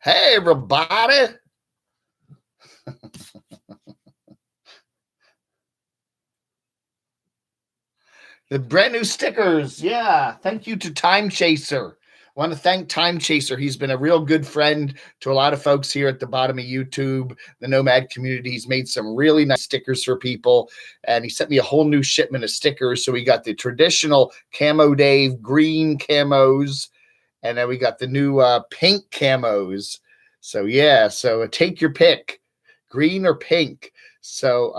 Hey, everybody. The brand new stickers. Yeah. Thank you to Time Chaser. I want to thank Time Chaser. He's been a real good friend to a lot of folks here at the bottom of YouTube, the Nomad community. He's made some really nice stickers for people, and he sent me a whole new shipment of stickers. So we got the traditional camodave green camos, and then we got the new pink camos. So yeah, so take your pick, green or pink. So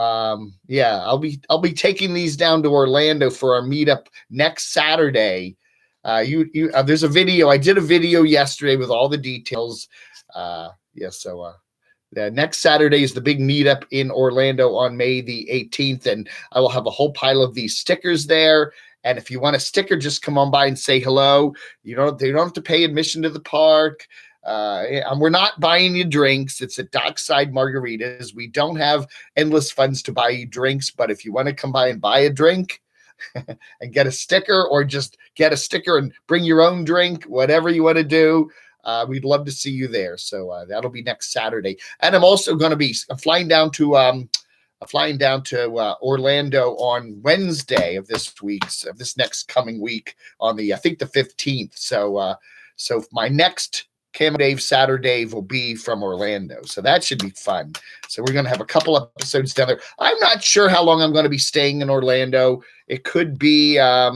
yeah, I'll be taking these down to Orlando for our meetup next Saturday. There's a video. I did a video yesterday with all the details. Yeah, so the next Saturday is the big meetup in Orlando on May the 18th, and I will have a whole pile of these stickers there. And if you want a sticker, just come on by and say hello. They don't have to pay admission to the park. And we're not buying you drinks. It's at Dockside Margaritas. We don't have endless funds to buy you drinks, but if you want to come by and buy a drink and get a sticker, or just get a sticker and bring your own drink, whatever you want to do, we'd love to see you there. So that'll be next Saturday. And I'm also going to be flying down to Orlando on Wednesday of this next coming week on the, I think, the 15th. So my next CamoDave SaturDAVE will be from Orlando. So that should be fun. So we're going to have a couple episodes down there. I'm not sure how long I'm going to be staying in Orlando. It could be a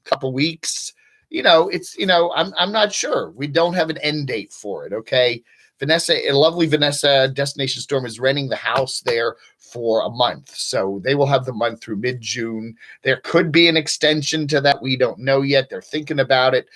couple weeks. I'm not sure. We don't have an end date for it. Okay. Lovely Vanessa Destination Storm is renting the house there for a month. So they will have the month through mid-June. There could be an extension to that. We don't know yet. They're thinking about it.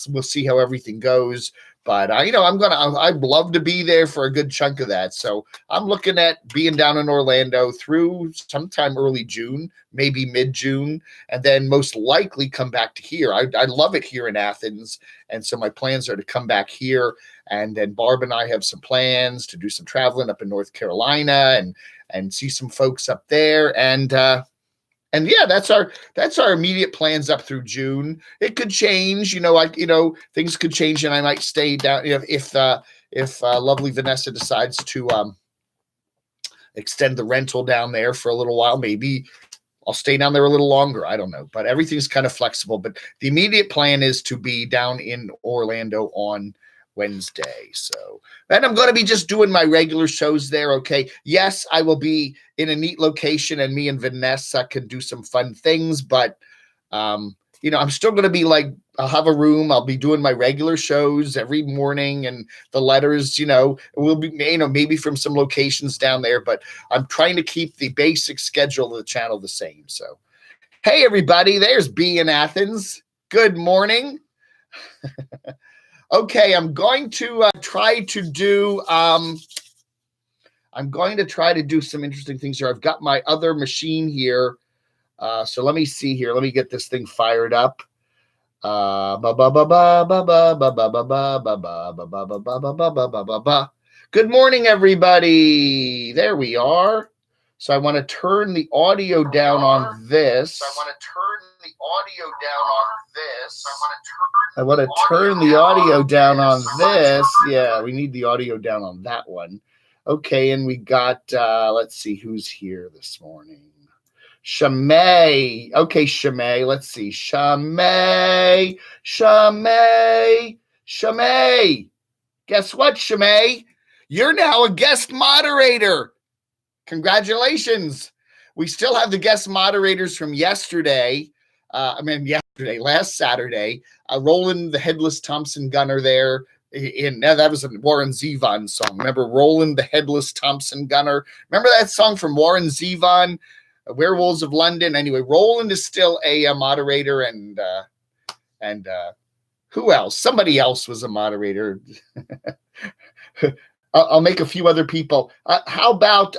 We'll see how everything goes. But, I'd love to be there for a good chunk of that. So I'm looking at being down in Orlando through sometime early June, maybe mid-June, and then most likely come back to here. I love it here in Athens. And so my plans are to come back here. And then Barb and I have some plans to do some traveling up in North Carolina and see some folks up there. And yeah, that's our immediate plans up through June. It could change, things could change, and I might stay down if lovely Vanessa decides to extend the rental down there for a little while. Maybe I'll stay down there a little longer. I don't know, but everything's kind of flexible. But the immediate plan is to be down in Orlando on Wednesday. So, and I'm going to be just doing my regular shows there. Okay. Yes, I will be in a neat location, and me and Vanessa can do some fun things, but, I'm still going to be I'll have a room. I'll be doing my regular shows every morning, and the letters, will be, maybe from some locations down there, but I'm trying to keep the basic schedule of the channel the same. So, hey, everybody, there's B in Athens. Good morning. Okay, I'm going to try to do some interesting things here. I've got my other machine here. So let me see here. Let me get this thing fired up. Good morning, everybody. There we are. So I want to turn the audio down on this. I want to turn the audio down on this. Yeah, we need the audio down on that one. Okay, and we got, let's see who's here this morning. Shamay. Okay, Shamay. Let's see. Shamay. Guess what, Shamay? You're now a guest moderator. Congratulations. We still have the guest moderators from yesterday. Last Saturday. Roland the Headless Thompson Gunner there. That was a Warren Zevon song. Remember Roland the Headless Thompson Gunner? Remember that song from Warren Zevon, Werewolves of London? Anyway, Roland is still a moderator, and who else? Somebody else was a moderator. I'll make a few other people. How about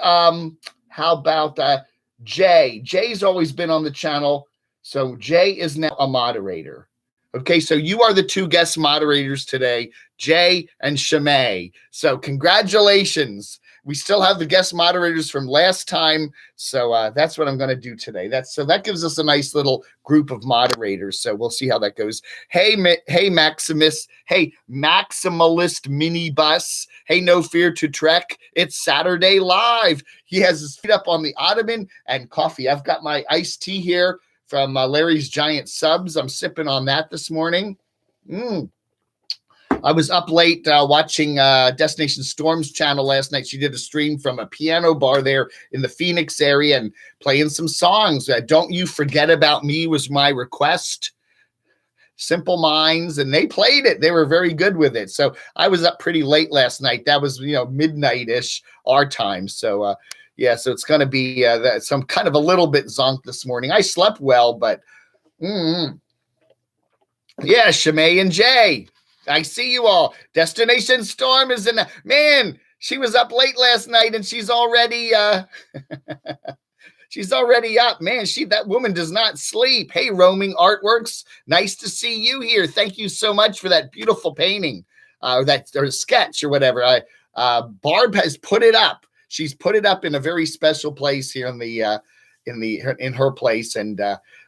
Jay? Jay's always been on the channel, so Jay is now a moderator. Okay, so you are the two guest moderators today, Jay and Shamay. So congratulations. we still have the guest moderators from last time. So that's what I'm going to do today. That gives us a nice little group of moderators. So we'll see how that goes. Hey, Maximus. Hey, Maximalist Minibus. Hey, No Fear to Trek. It's Saturday Live. He has his feet up on the ottoman and coffee. I've got my iced tea here from Larry's Giant Subs. I'm sipping on that this morning. I was up late watching Destination Storm's channel last night. She did a stream from a piano bar there in the Phoenix area and playing some songs. Don't You Forget About Me was my request. Simple Minds, and they played it. They were very good with it. So I was up pretty late last night. That was, midnight-ish our time. So, yeah, so it's going to be some kind of a little bit zonked this morning. I slept well, but yeah, Shimei and Jay. I see you all. Destination Storm is in. Man, she was up late last night and she's already she's already up. Man, that woman does not sleep. Hey, Roaming Artworks, nice to see you here. Thank you so much for that beautiful painting, or sketch or whatever. Barb has put it up. She's put it up in a very special place here in her place, and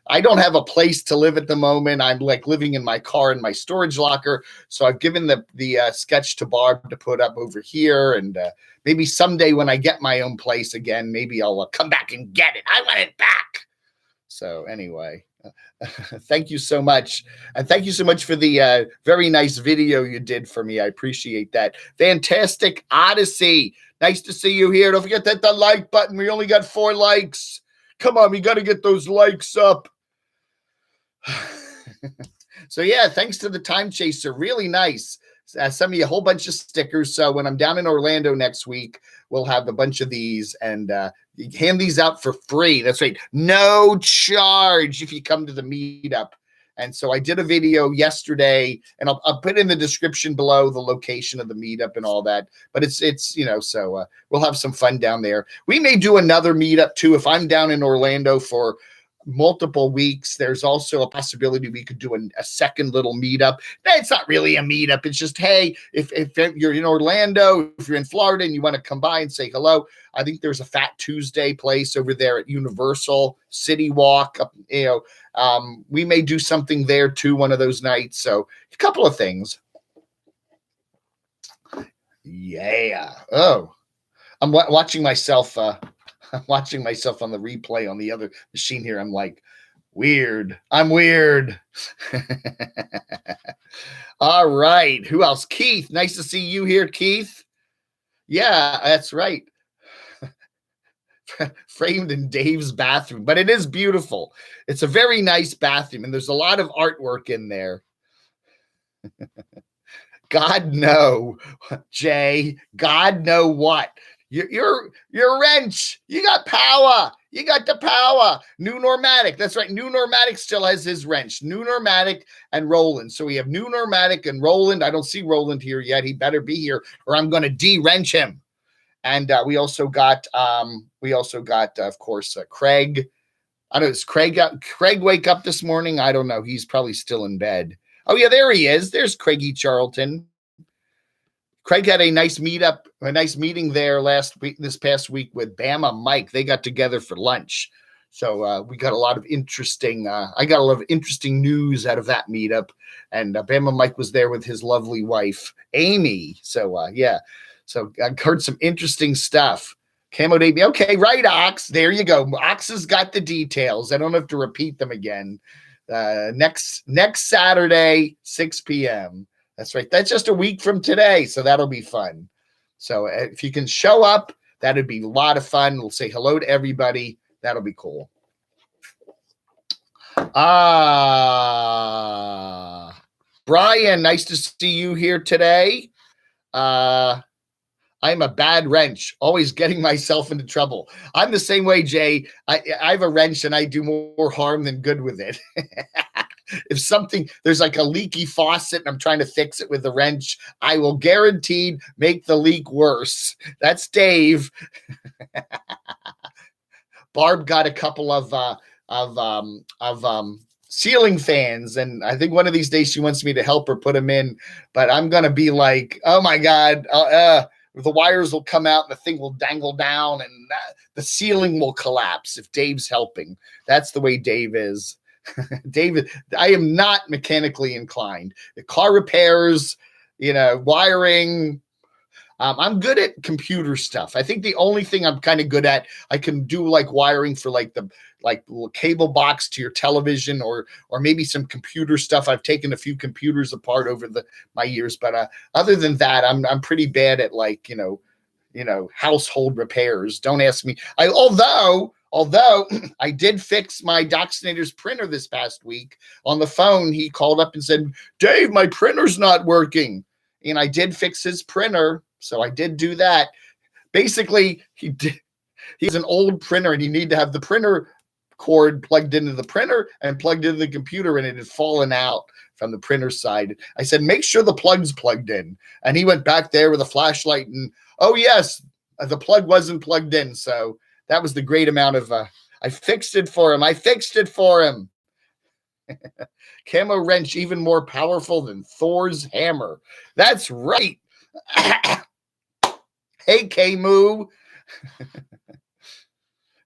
I don't have a place to live at the moment. I'm like living in my car in my storage locker. So I've given the sketch to Barb to put up over here. And maybe someday when I get my own place again, maybe I'll come back and get it. I want it back. So anyway, thank you so much. And thank you so much for the very nice video you did for me. I appreciate that. Fantastic Odyssey. Nice to see you here. Don't forget that the like button. We only got 4 likes. Come on, we got to get those likes up. So yeah, thanks to the Time Chaser, really nice. Sent me a whole bunch of stickers. So when I'm down in Orlando next week, we'll have a bunch of these and hand these out for free. That's right, no charge if you come to the meetup. And so I did a video yesterday, and I'll put in the description below the location of the meetup and all that. But it's so we'll have some fun down there. We may do another meetup too if I'm down in Orlando for multiple weeks. There's also a possibility we could do a second little meetup. It's not really a meetup. It's just, hey, if you're in Orlando, if you're in Florida and you want to come by and say hello, I think there's a Fat Tuesday place over there at Universal City Walk. We may do something there too one of those nights. So a couple of things. Yeah. Oh, I'm watching myself. I'm watching myself on the replay on the other machine here. I'm like, weird. I'm weird. All right. Who else? Keith. Nice to see you here, Keith. Yeah, that's right. Framed in Dave's bathroom, but it is beautiful. It's a very nice bathroom, and there's a lot of artwork in there. God no, Jay. God know what. You're a wrench. You got power. You got the power. New Normatic. That's right. New Normatic still has his wrench. New Normatic and Roland. So we have New Normatic and Roland. I don't see Roland here yet. He better be here, or I'm going to de-wrench him. And we also got, of course, Craig. I don't know. Is Craig wake up this morning? I don't know. He's probably still in bed. Oh yeah, there he is. There's Craigie Charlton. Craig had a nice meeting there this past week with Bama Mike. They got together for lunch. So we got a lot of interesting, I got a lot of interesting news out of that meetup. And Bama Mike was there with his lovely wife, Amy. So yeah, so I heard some interesting stuff. Camodave. Okay, right, Ox. There you go. Ox has got the details. I don't have to repeat them again. Next Saturday, 6 p.m. That's right. That's just a week from today, so that'll be fun. So if you can show up, that'd be a lot of fun. We'll say hello to everybody. That'll be cool. Brian, nice to see you here today. I'm a bad wrench, always getting myself into trouble. I'm the same way, Jay. I have a wrench and I do more harm than good with it. If there's like a leaky faucet and I'm trying to fix it with the wrench, I will guaranteed make the leak worse. That's Dave. Barb got a couple of ceiling fans, and I think one of these days she wants me to help her put them in, but I'm going to be like, oh my God, the wires will come out and the thing will dangle down and the ceiling will collapse if Dave's helping. That's the way Dave is. David, I am not mechanically inclined. The car repairs, wiring. I'm good at computer stuff. I think the only thing I'm kind of good at, I can do like wiring for like the cable box to your television, or maybe some computer stuff. I've taken a few computers apart over my years, but other than that, I'm pretty bad at like household repairs. Don't ask me. Although I did fix my Docksinator's printer this past week on the phone. He called up and said, "Dave, my printer's not working," and I did fix his printer. So I did do that. Basically, he's an old printer and you need to have the printer cord plugged into the printer and plugged into the computer, and it had fallen out from the printer side. I said, "Make sure the plug's plugged in." And he went back there with a flashlight and, oh yes, the plug wasn't plugged in. So that was the great amount of, I fixed it for him. Camo wrench, even more powerful than Thor's hammer. That's right. Hey, Camo.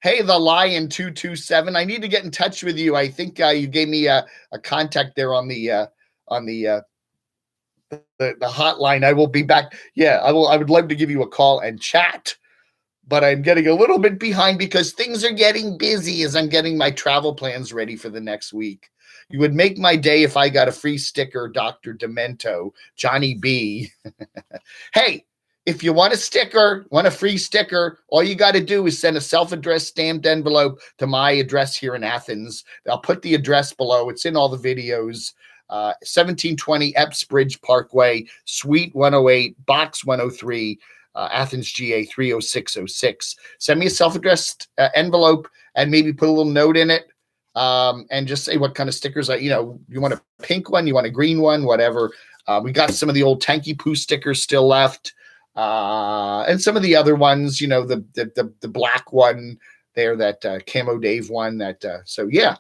Hey, the Lion 227. I need to get in touch with you. I think you gave me a contact there on the hotline. I will be back. Yeah, I will. I would love to give you a call and chat, but I'm getting a little bit behind because things are getting busy as I'm getting my travel plans ready for the next week. You would make my day if I got a free sticker, Dr. Demento, Johnny B. Hey, if you want a free sticker, all you got to do is send a self-addressed stamped envelope to my address here in Athens. I'll put the address below. It's in all the videos. 1720 Epps Bridge Parkway, Suite 108, Box 103, Athens, GA 30606. Send me a self-addressed envelope and maybe put a little note in it. And just say what kind of stickers you want a pink one, you want a green one, whatever. We got some of the old Tanky Poo stickers still left. And some of the other ones, the black one there, that camodave one, so yeah.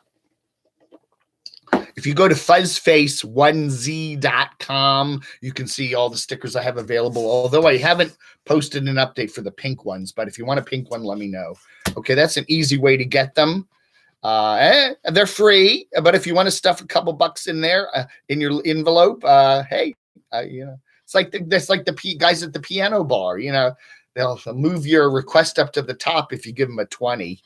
If you go to fuzzface1z.com, you can see all the stickers I have available, although I haven't posted an update for the pink ones. But if you want a pink one, let me know. Okay, that's an easy way to get them. They're free, but if you want to stuff a couple bucks in there in your envelope, hey, it's like the guys at the piano bar. They'll move your request up to the top if you give them a 20.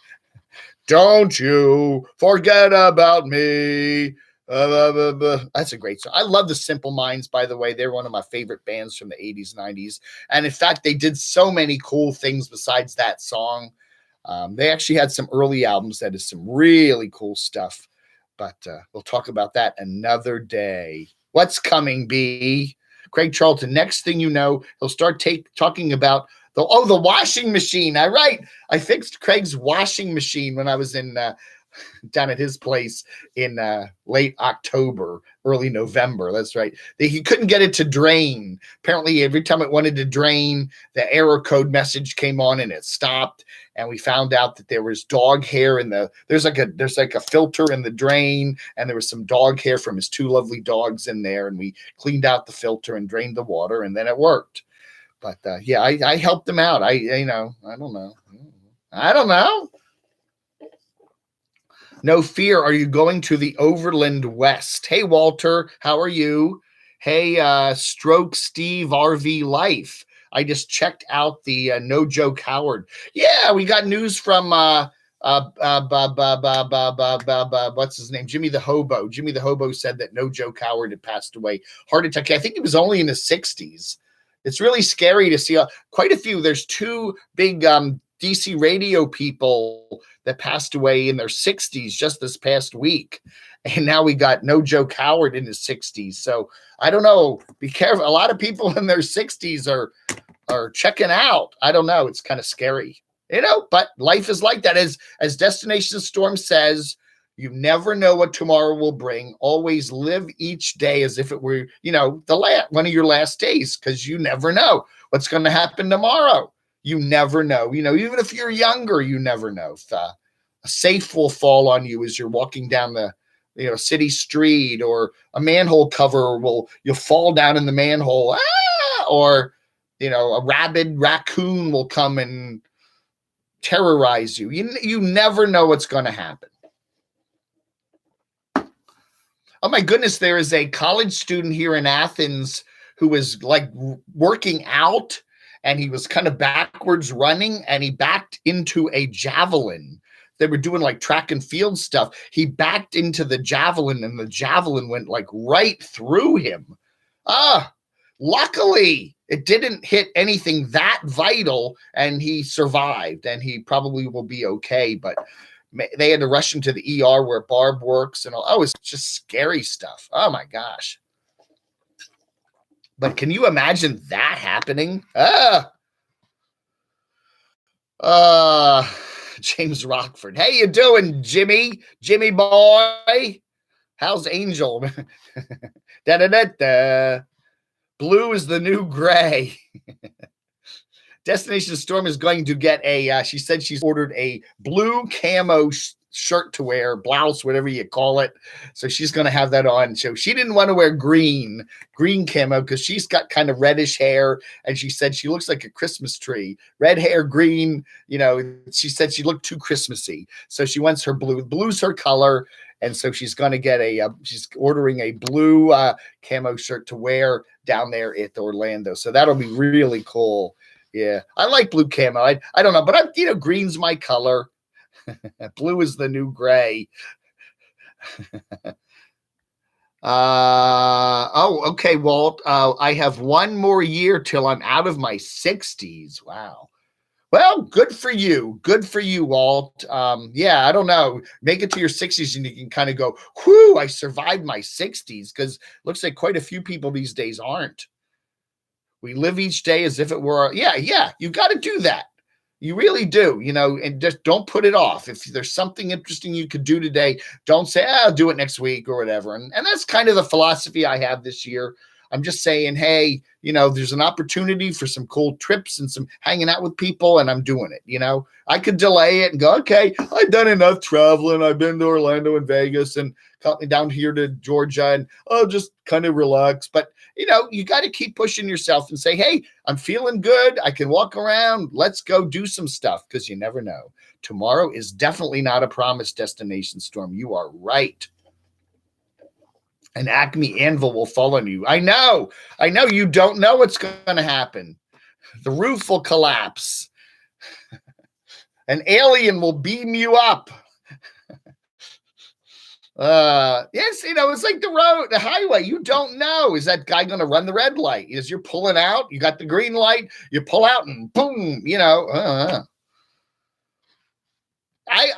Don't you forget about me. That's a great song. I love the Simple Minds, by the way. They're one of my favorite bands from the 80s, 90s. And in fact, they did so many cool things besides that song. They actually had some early albums that is some really cool stuff. But we'll talk about that another day. What's coming, B? Craig Charlton. Next thing you know, he'll start talking about the washing machine. All right. I fixed Craig's washing machine when I was in down at his place in late October, early November. That's right. He couldn't get it to drain. Apparently, every time it wanted to drain, the error code message came on and it stopped. And we found out that there was dog hair in there's like a filter in the drain, and there was some dog hair from his two lovely dogs in there. And we cleaned out the filter and drained the water, and then it worked. But yeah, I helped him out. I don't know. No fear. Are you going to the Overland West? Hey, Walter, how are you? Hey, Stroke Steve RV Life. I just checked out the No Joke Howard. Yeah, we got news from what's his name? Jimmy the Hobo. Jimmy the Hobo said that No Joke Howard had passed away. Heart attack. I think he was only in his 60s. It's really scary to see quite a few. There's two big DC radio people that passed away in their 60s just this past week. And now we got No Joke Howard in his 60s. So I don't know. Be careful. A lot of people in their 60s are checking out. I don't know. It's kind of scary, but life is like that. As Destination Storm says, you never know what tomorrow will bring. Always live each day as if it were, one of your last days, because you never know what's going to happen tomorrow. You never know. Even if you're younger, you never know. If a safe will fall on you as you're walking down the city street, or a manhole cover you'll fall down in the manhole, or you know, a rabid raccoon will come and terrorize you. You never know what's going to happen. Oh my goodness, there is a college student here in Athens who was like working out, and he was kind of backwards running, and he backed into a javelin. They were doing like track and field stuff. He backed into the javelin, and the javelin went like right through him. Luckily, it didn't hit anything that vital, and he survived, and he probably will be okay. But they had to rush him to the ER where Barb works, and all. Oh, it's just scary stuff. Oh my gosh. But can you imagine that happening? James Rockford. Hey, you doing, Jimmy? Jimmy boy? How's Angel? Da da da da. Blue is the new gray. Destination Storm is going to get a, she said she's ordered a blue camo shirt to wear, blouse, whatever you call it. So she's going to have that on. So she didn't want to wear green camo because she's got kind of reddish hair. And she said she looks like a Christmas tree. Red hair, green, you know, she said she looked too Christmassy. So she wants her blue. Blue's her color. And so she's going to get she's ordering a blue camo shirt to wear down there at Orlando. So that'll be really cool. Yeah, I like blue camo. I don't know, but green's my color. Blue is the new gray. Okay, Walt. I have one more year till I'm out of my 60s. Wow. Well, good for you. Good for you, Walt. Yeah, I don't know. Make it to your 60s and you can kind of go, whew, I survived my 60s, because it looks like quite a few people these days aren't. We live each day as if it were, yeah, you got to do that. You really do, and just don't put it off. If there's something interesting you could do today, don't say, I'll do it next week or whatever. And that's kind of the philosophy I have this year. I'm just saying, hey, there's an opportunity for some cool trips and some hanging out with people, and I'm doing it. I could delay it and go, okay, I've done enough traveling. I've been to Orlando and Vegas and got me down here to Georgia, and I'll just kind of relax. But, you got to keep pushing yourself and say, hey, I'm feeling good. I can walk around. Let's go do some stuff, because you never know. Tomorrow is definitely not a promised Destination Storm. You are right. An Acme anvil will fall on you. I know. You don't know what's going to happen. The roof will collapse. An alien will beam you up. Yes, it's like the highway. You don't know. Is that guy going to run the red light? Is you're pulling out? You got the green light. You pull out and boom.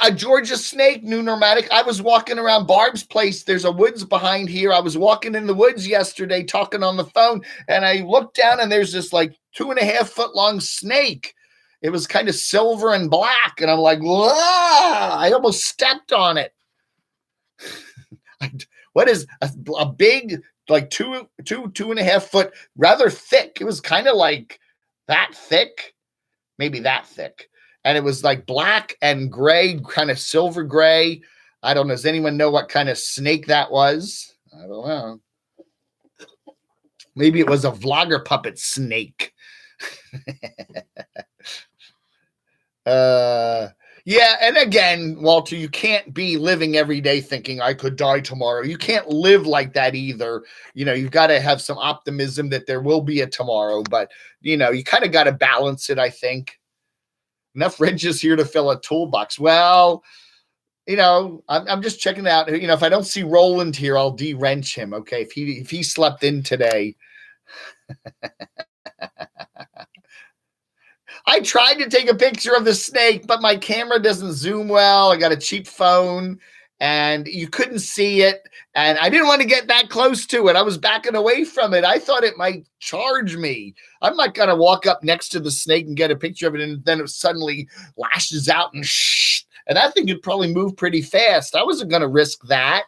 A Georgia snake, new nomadic. I was walking around Barb's place. There's a woods behind here. I was walking in the woods yesterday talking on the phone, and I looked down and there's this like 2.5 foot long snake. It was kind of silver and black. And I'm like, whoa, I almost stepped on it. What is a big, like 2.5 foot, rather thick. It was kind of like that thick, maybe that thick. And it was like black and gray, kind of silver gray. I don't know. Does anyone know what kind of snake that was? I don't know. Maybe it was a vlogger puppet snake. Yeah. And again, Walter, you can't be living every day thinking I could die tomorrow. You can't live like that either. You've got to have some optimism that there will be a tomorrow, but you kind of got to balance it, I think. Enough wrenches here to fill a toolbox. Well, I'm just checking it out. If I don't see Roland here, I'll de-wrench him. Okay. If he slept in today. I tried to take a picture of the snake, but my camera doesn't zoom well. I got a cheap phone and you couldn't see it. And I didn't want to get that close to it. I was backing away from it. I thought it might charge me. I'm not going to walk up next to the snake and get a picture of it, and then it suddenly lashes out and and that thing could probably move pretty fast. I wasn't going to risk that.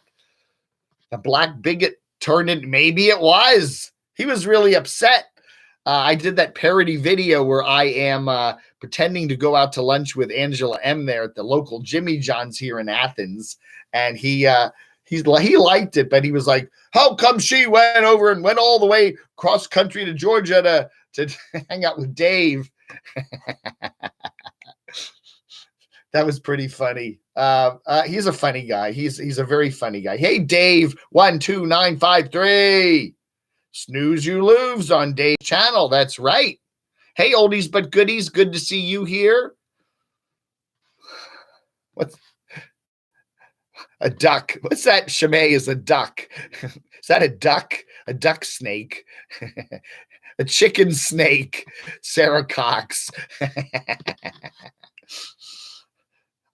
The black bigot turned it. Maybe it was. He was really upset. I did that parody video where I am pretending to go out to lunch with Angela M there at the local Jimmy John's here in Athens. And he liked it, but he was like, how come she went over and went all the way cross country to Georgia to hang out with Dave. That was pretty funny. He's a funny guy. He's a very funny guy. Hey, Dave, 12953. Snooze you lose on Dave's channel. That's right. Hey, oldies but goodies. Good to see you here. What's a duck? What's that? Shimei is a duck. Is that a duck? A duck snake? A chicken snake? Sarah Cox.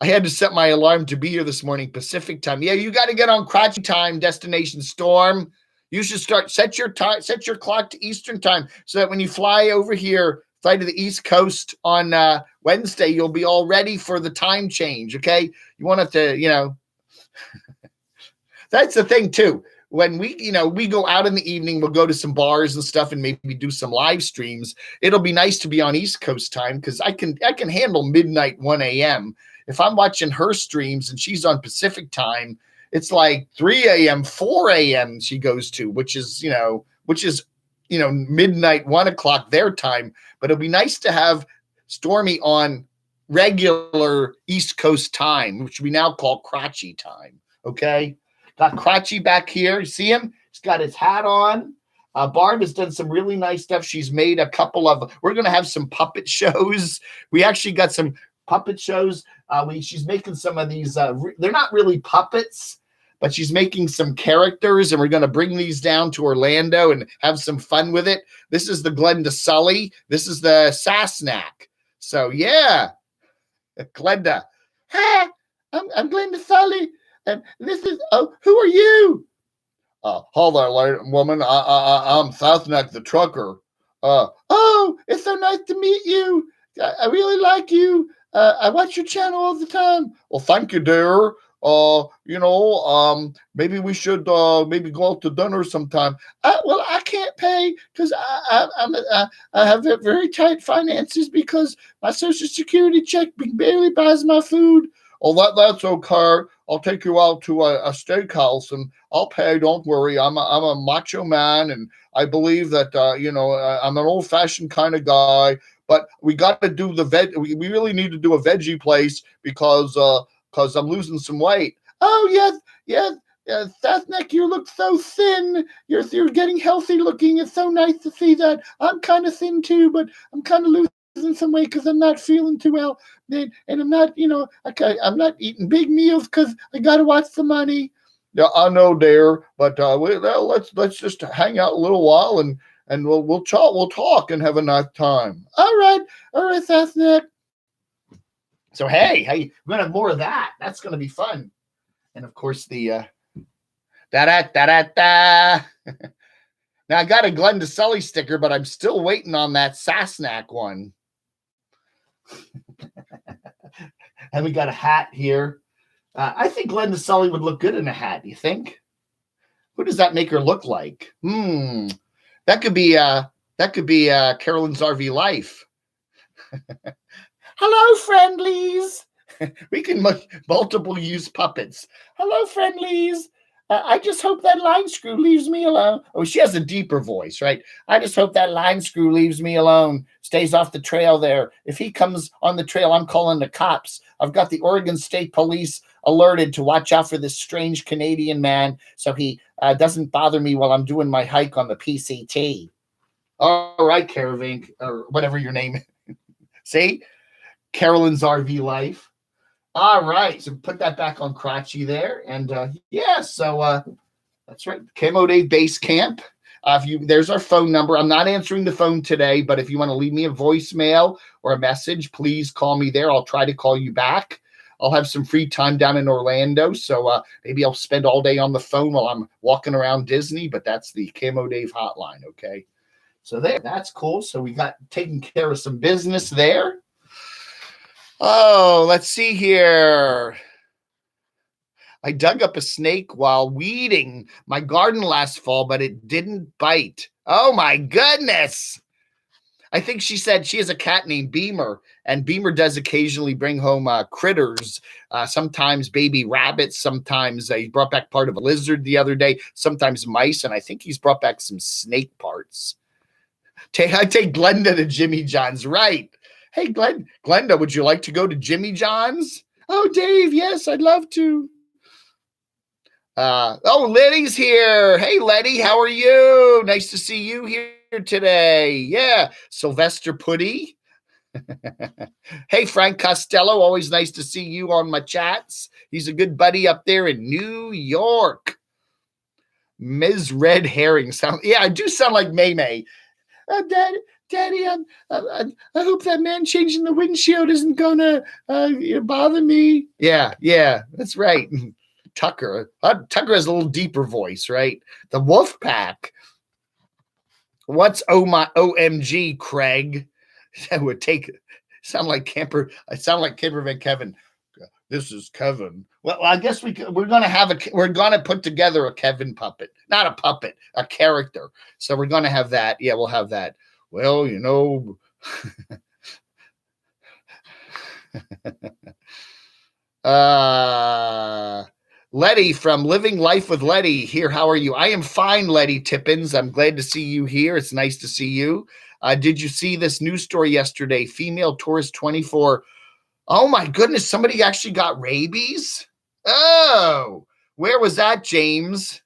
I had to set my alarm to be here this morning, Pacific time. Yeah, you got to get on crotchy time, Destination Storm. You should set your clock to Eastern time so that when you fly over here, fly to the East Coast on Wednesday, you'll be all ready for the time change. Okay, you want it to, that's the thing too. When we go out in the evening, we'll go to some bars and stuff and maybe do some live streams. It'll be nice to be on East Coast time because I can handle midnight, 1 a.m. If I'm watching her streams and she's on Pacific time, it's like 3 a.m., 4 a.m. she goes to, which is midnight, 1 o'clock their time. But it'll be nice to have Stormy on regular East Coast time, which we now call crotchy time. Okay. Got Crotchy back here. You see him? He's got his hat on. Barb has done some really nice stuff. She's made a couple of, we're going to have some puppet shows. We actually got some puppet shows. She's making some of these, they're not really puppets, but she's making some characters, and we're going to bring these down to Orlando and have some fun with it. This is the Glenda Sully. This is the Sassnack. So yeah, Glenda. Hi, I'm Glenda Sully. And this is, who are you? Hello there, woman. I'm Sassnack the trucker. Oh, it's so nice to meet you. I really like you. I watch your channel all the time. Well, thank you, dear. Maybe we should maybe go out to dinner sometime. Well, I can't pay because I have very tight finances because my Social Security check barely buys my food. Oh, that's okay. I'll take you out to a steakhouse and I'll pay. Don't worry. I'm a macho man, and I believe that I'm an old-fashioned kind of guy. But we got to do the veg. We really need to do a veggie place because I'm losing some weight. Oh yes. Sassnack, you look so thin. You're getting healthy looking. It's so nice to see that. I'm kind of thin too, but I'm kind of losing some weight because I'm not feeling too well, and I'm not, I'm not eating big meals because I got to watch the money. Yeah, I know, dear, but let's just hang out a little while and we'll talk and have a nice time. All right, Sassnack. So hey, we're gonna have more of that. That's gonna be fun. And of course the da. Now I got a Glenda Sully sticker, but I'm still waiting on that Sassnack one. And we got a hat here. I think Glenda Sully would look good in a hat. Do you think? Who does that make her look like? That could be Carolyn's RV Life. Hello, friendlies. We can multiple use puppets. Hello, friendlies. I just hope that line screw leaves me alone. Oh, she has a deeper voice, right? I just hope that line screw leaves me alone, stays off the trail there. If he comes on the trail, I'm calling the cops. I've got the Oregon State Police alerted to watch out for this strange Canadian man so he doesn't bother me while I'm doing my hike on the PCT. All right, Caravink, or whatever your name is. See? Carolyn's RV Life. All right, so put that back on crotchy there, and so that's right, camodave Base Camp. There's our phone number. I'm not answering the phone today, but if you want to leave me a voicemail or a message, please call me there. I'll try to call you back. I'll have some free time down in Orlando, so maybe I'll spend all day on the phone while I'm walking around Disney. But that's the camodave hotline. Okay, so that's cool. So we got taken care of some business there. Oh, let's see here. I dug up a snake while weeding my garden last fall, but it didn't bite. Oh, my goodness. I think she said she has a cat named Beamer, and Beamer does occasionally bring home critters, sometimes baby rabbits, sometimes he brought back part of a lizard the other day, sometimes mice, and I think he's brought back some snake parts. I take Glenda to Jimmy John's, right? Hey, Glenda, would you like to go to Jimmy John's? Oh, Dave, yes, I'd love to. Oh, Letty's here. Hey, Letty, how are you? Nice to see you here today. Yeah, Sylvester Putty. Hey, Frank Costello, always nice to see you on my chats. He's a good buddy up there in New York. Ms. Red Herring. Yeah, I do sound like May May. Daddy, I hope that man changing the windshield isn't gonna bother me. Yeah, that's right. Tucker has a little deeper voice, right? The Wolf Pack. What's OMG, Craig? That would sound like Camper. I sound like Camper Van Kevin. This is Kevin. Well, I guess we're gonna put together a Kevin puppet, not a puppet, a character. So we're gonna have that. Yeah, we'll have that. Well, Letty from Living Life with Letty here. How are you? I am fine, Letty Tippins. I'm glad to see you here. It's nice to see you. Did you see this news story yesterday? Female tourist 24. Oh my goodness, somebody actually got rabies? Oh, where was that, James?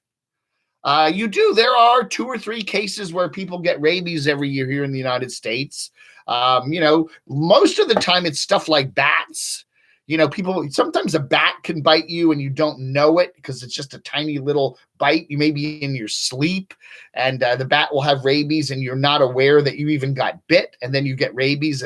You do. There are 2 or 3 cases where people get rabies every year here in the United States. Most of the time it's stuff like bats. Sometimes a bat can bite you and you don't know it because it's just a tiny little bite. You may be in your sleep and the bat will have rabies and you're not aware that you even got bit, and then you get rabies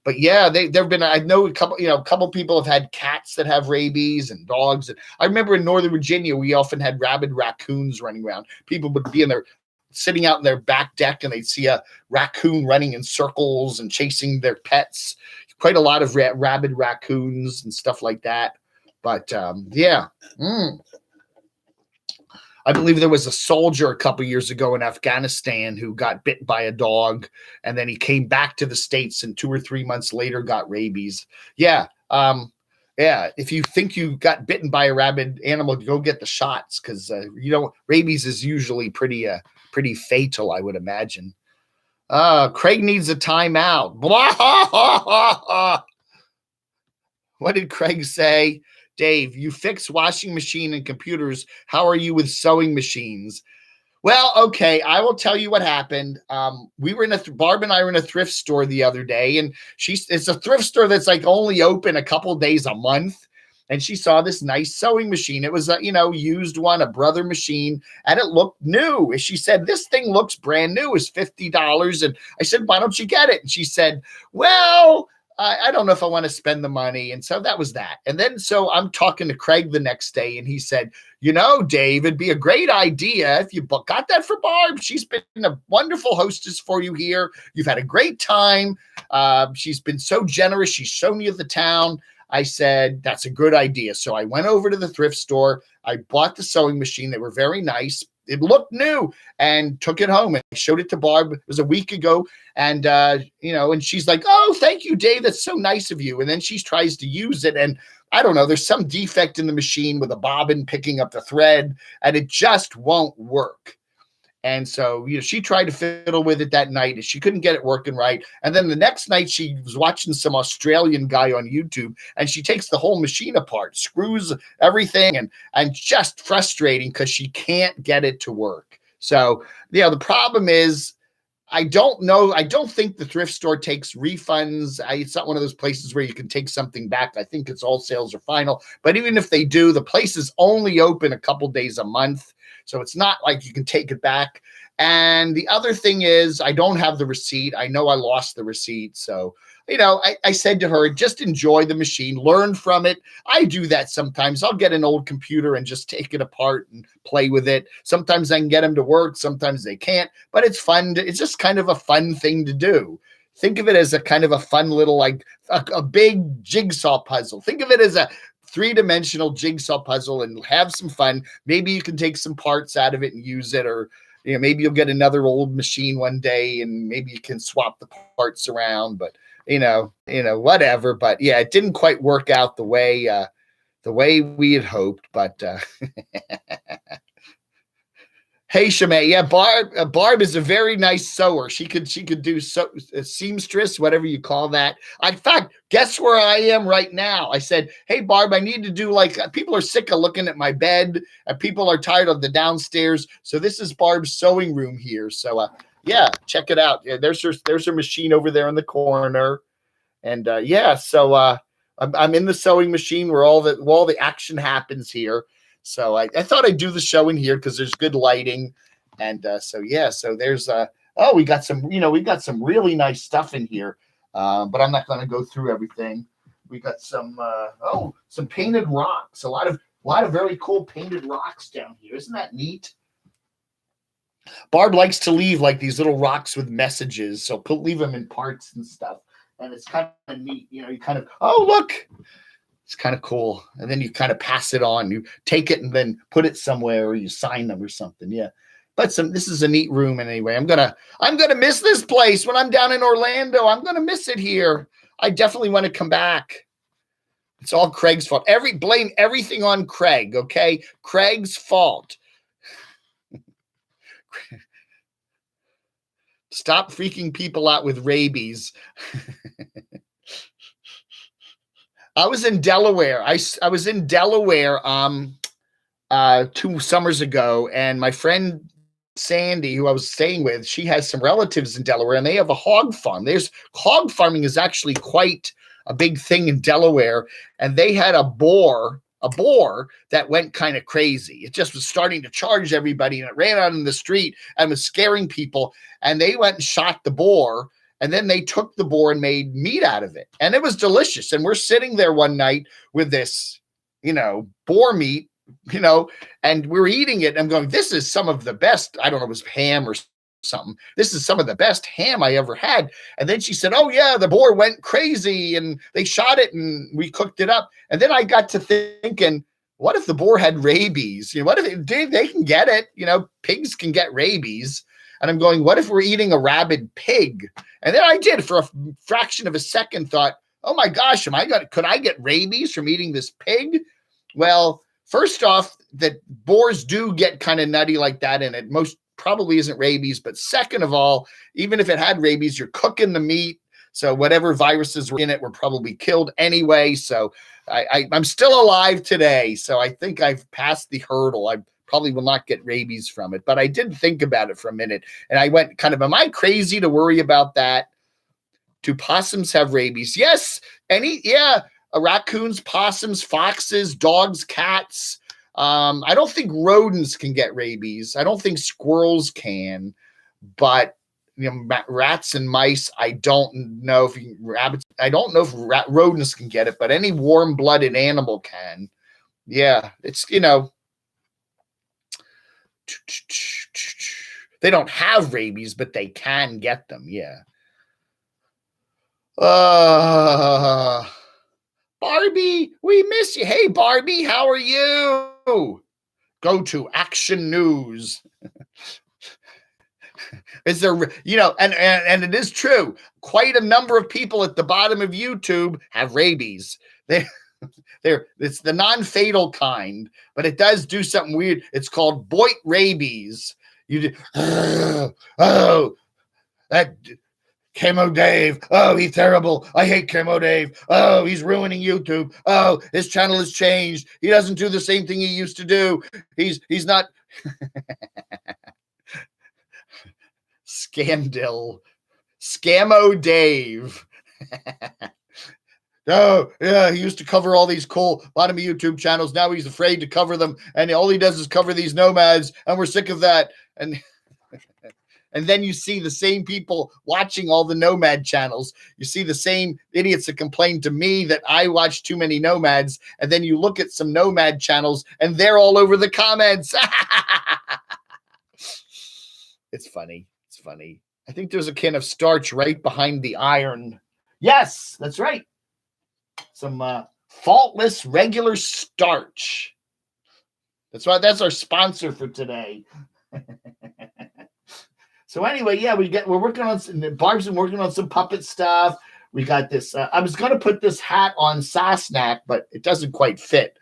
but yeah, there've been, I know a couple people have had cats that have rabies and dogs. And I remember in Northern Virginia, we often had rabid raccoons running around. People would be sitting out in their back deck and they'd see a raccoon running in circles and chasing their pets. Quite a lot of rabid raccoons and stuff like that. But yeah. I believe there was a soldier a couple years ago in Afghanistan who got bit by a dog, and then he came back to the States and 2 or 3 months later got rabies. Yeah. If you think you got bitten by a rabid animal, go get the shots because rabies is usually pretty fatal, I would imagine. Craig needs a timeout. What did Craig say? Dave, you fix washing machine and computers. How are you with sewing machines? Well, okay, I will tell you what happened. We were Barb and I were in a thrift store the other day, and it's a thrift store that's like only open a couple days a month. And she saw this nice sewing machine. It was a, used one, a Brother machine, and it looked new. And she said, this thing looks brand new. It's $50. And I said, why don't you get it? And she said, well, I don't know if I want to spend the money. And so that was that. And then, so I'm talking to Craig the next day and he said, Dave, it'd be a great idea if you got that for Barb. She's been a wonderful hostess for you here. You've had a great time. She's been so generous. She's shown you the town. I said, that's a good idea. So I went over to the thrift store. I bought the sewing machine. They were very nice. It looked new, and took it home and showed it to Barb. It was a week ago. And, and she's like, oh, thank you, Dave. That's so nice of you. And then she tries to use it. And I don't know, there's some defect in the machine with a bobbin picking up the thread, and it just won't work. And so, she tried to fiddle with it that night and she couldn't get it working right. And then the next night she was watching some Australian guy on YouTube and she takes the whole machine apart, screws everything, and just frustrating because she can't get it to work. So, the problem is, I don't know. I don't think the thrift store takes refunds. It's not one of those places where you can take something back. I think it's all sales are final. But even if they do, the place is only open a couple days a month. So it's not like you can take it back. And the other thing is, I don't have the receipt. I know I lost the receipt. So, I said to her, just enjoy the machine, learn from it. I do that sometimes. I'll get an old computer and just take it apart and play with it. Sometimes I can get them to work. Sometimes they can't. But it's fun. It's just kind of a fun thing to do. Think of it as a kind of a fun little, like a big jigsaw puzzle. Think of it as a 3-dimensional jigsaw puzzle and have some fun. Maybe you can take some parts out of it and use it, or maybe you'll get another old machine one day and maybe you can swap the parts around, but whatever. But yeah, it didn't quite work out the way we had hoped, but Hey, Shemay. Yeah, Barb is a very nice sewer. She could do seamstress, whatever you call that. In fact, guess where I am right now? I said, hey, Barb, I need to do people are sick of looking at my bed, and people are tired of the downstairs. So this is Barb's sewing room here. So yeah, check it out. Yeah, there's her machine over there in the corner, and yeah, so I'm in the sewing machine where all the action happens here. So I thought I'd do the show in here because there's good lighting. And so, yeah, so there's, we got some really nice stuff in here. But I'm not going to go through everything. We got some painted rocks, a lot of very cool painted rocks down here. Isn't that neat? Barb likes to leave like these little rocks with messages. So leave them in parts and stuff. And it's kind of neat. You kind of, oh, look. It's kind of cool. And then you kind of pass it on. You take it and then put it somewhere, or you sign them or something. Yeah. But this is a neat room anyway. I'm gonna miss this place when I'm down in Orlando. I'm gonna miss it here. I definitely want to come back. It's all Craig's fault. Blame everything on Craig, okay? Craig's fault. Stop freaking people out with rabies. I was in Delaware. I was in Delaware 2 summers ago, and my friend Sandy, who I was staying with, she has some relatives in Delaware, and they have a hog farm. Hog farming is actually quite a big thing in Delaware, and they had a boar that went kind of crazy. It just was starting to charge everybody, and it ran out in the street and was scaring people, and they went and shot the boar. And then they took the boar and made meat out of it. And it was delicious. And we're sitting there one night with this, boar meat, and we're eating it. And I'm going, this is some of the best. I don't know, it was ham or something. This is some of the best ham I ever had. And then she said, oh, yeah, the boar went crazy and they shot it and we cooked it up. And then I got to thinking, what if the boar had rabies? What if they can get it? Pigs can get rabies. And I'm going, what if we're eating a rabid pig? And then I did, for a fraction of a second, thought, oh my gosh, could I get rabies from eating this pig? Well, first off, that boars do get kind of nutty like that, and it most probably isn't rabies. But second of all, even if it had rabies, you're cooking the meat. So whatever viruses were in it were probably killed anyway. So I'm still alive today. So I think I've passed the hurdle. I probably will not get rabies from it, but I did think about it for a minute, and I went kind of, am I crazy to worry about that? Do possums have rabies? Yes. Raccoons, possums, foxes, dogs, cats. I don't think rodents can get rabies. I don't think squirrels can, but rats and mice, I don't know if rabbits, I don't know if rodents can get it, but any warm-blooded animal can. Yeah, it's, they don't have rabies, but they can get them. Yeah. Barbie, we miss you. Hey, Barbie, how are you? Go to Action News. Is there, and it is true. Quite a number of people at the bottom of YouTube have rabies. It's the non-fatal kind, but it does do something weird. It's called Boit rabies. You do, oh, that camodave. Oh, he's terrible. I hate camodave. Oh, he's ruining YouTube. Oh, his channel has changed. He doesn't do the same thing he used to do. He's not. Scamdil. Camodave. Oh, yeah, he used to cover all these cool bottom of YouTube channels. Now he's afraid to cover them, and all he does is cover these nomads, and we're sick of that. And then you see the same people watching all the nomad channels. You see the same idiots that complain to me that I watch too many nomads, and then you look at some nomad channels, and they're all over the comments. It's funny. It's funny. I think there's a can of starch right behind the iron. Yes, that's right. Some faultless regular starch. That's right. That's our sponsor for today. So anyway, yeah, we're working on Barb's been working on some puppet stuff. We got this. I was going to put this hat on Sasnak, but it doesn't quite fit.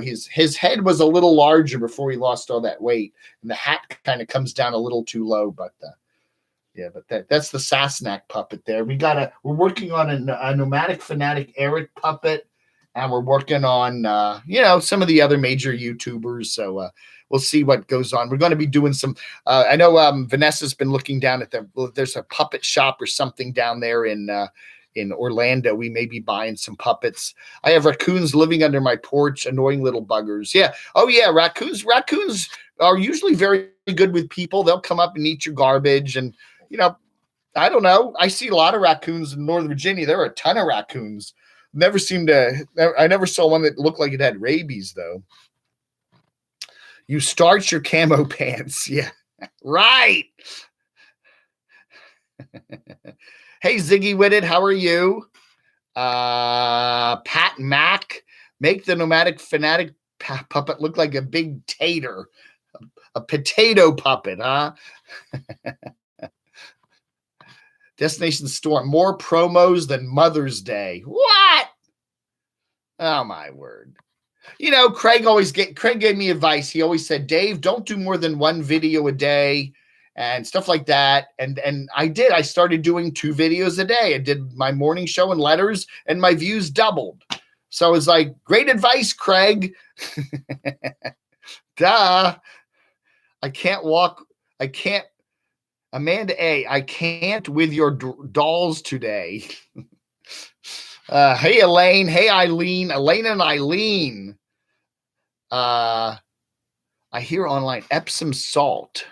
his head was a little larger before he lost all that weight, and the hat kind of comes down a little too low. But yeah, but that's the Sassenach puppet there. We're working on a Nomadic Fanatic Eric puppet, and we're working on some of the other major YouTubers. So we'll see what goes on. We're going to be doing some. I know Vanessa's been looking down at there's a puppet shop or something down there in Orlando. We may be buying some puppets. I have raccoons living under my porch, annoying little buggers. Yeah. Oh yeah, raccoons are usually very good with people. They'll come up and eat your garbage, and I don't know. I see a lot of raccoons in Northern Virginia. There are a ton of raccoons. I never saw one that looked like it had rabies, though. You starch your camo pants. Yeah, right. Hey, Ziggy Witted, how are you? Pat Mac, make the Nomadic Fanatic puppet look like a big tater. A potato puppet, huh? Destination Storm, more promos than Mother's Day. What? Oh, my word. Craig gave me advice. He always said, Dave, don't do more than one video a day and stuff like that. And I did. I started doing 2 videos a day. I did my morning show and letters, and my views doubled. So it's like, great advice, Craig. Duh. Amanda A., I can't with your dolls today. Hey, Elaine. Hey, Eileen. Elaine and Eileen. I hear online Epsom salt.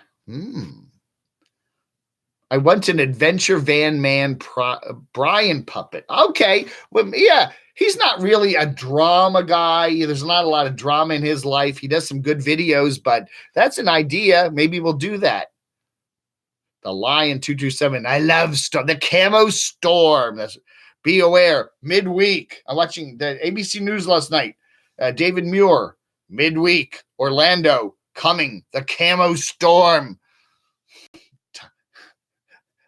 I want an adventure van man Brian puppet. Okay. Well, yeah, he's not really a drama guy. There's not a lot of drama in his life. He does some good videos, but that's an idea. Maybe we'll do that. The Lion 227. I love the Camo Storm. Be aware. Midweek. I'm watching the ABC News last night. David Muir. Midweek. Orlando. Coming. The Camo Storm.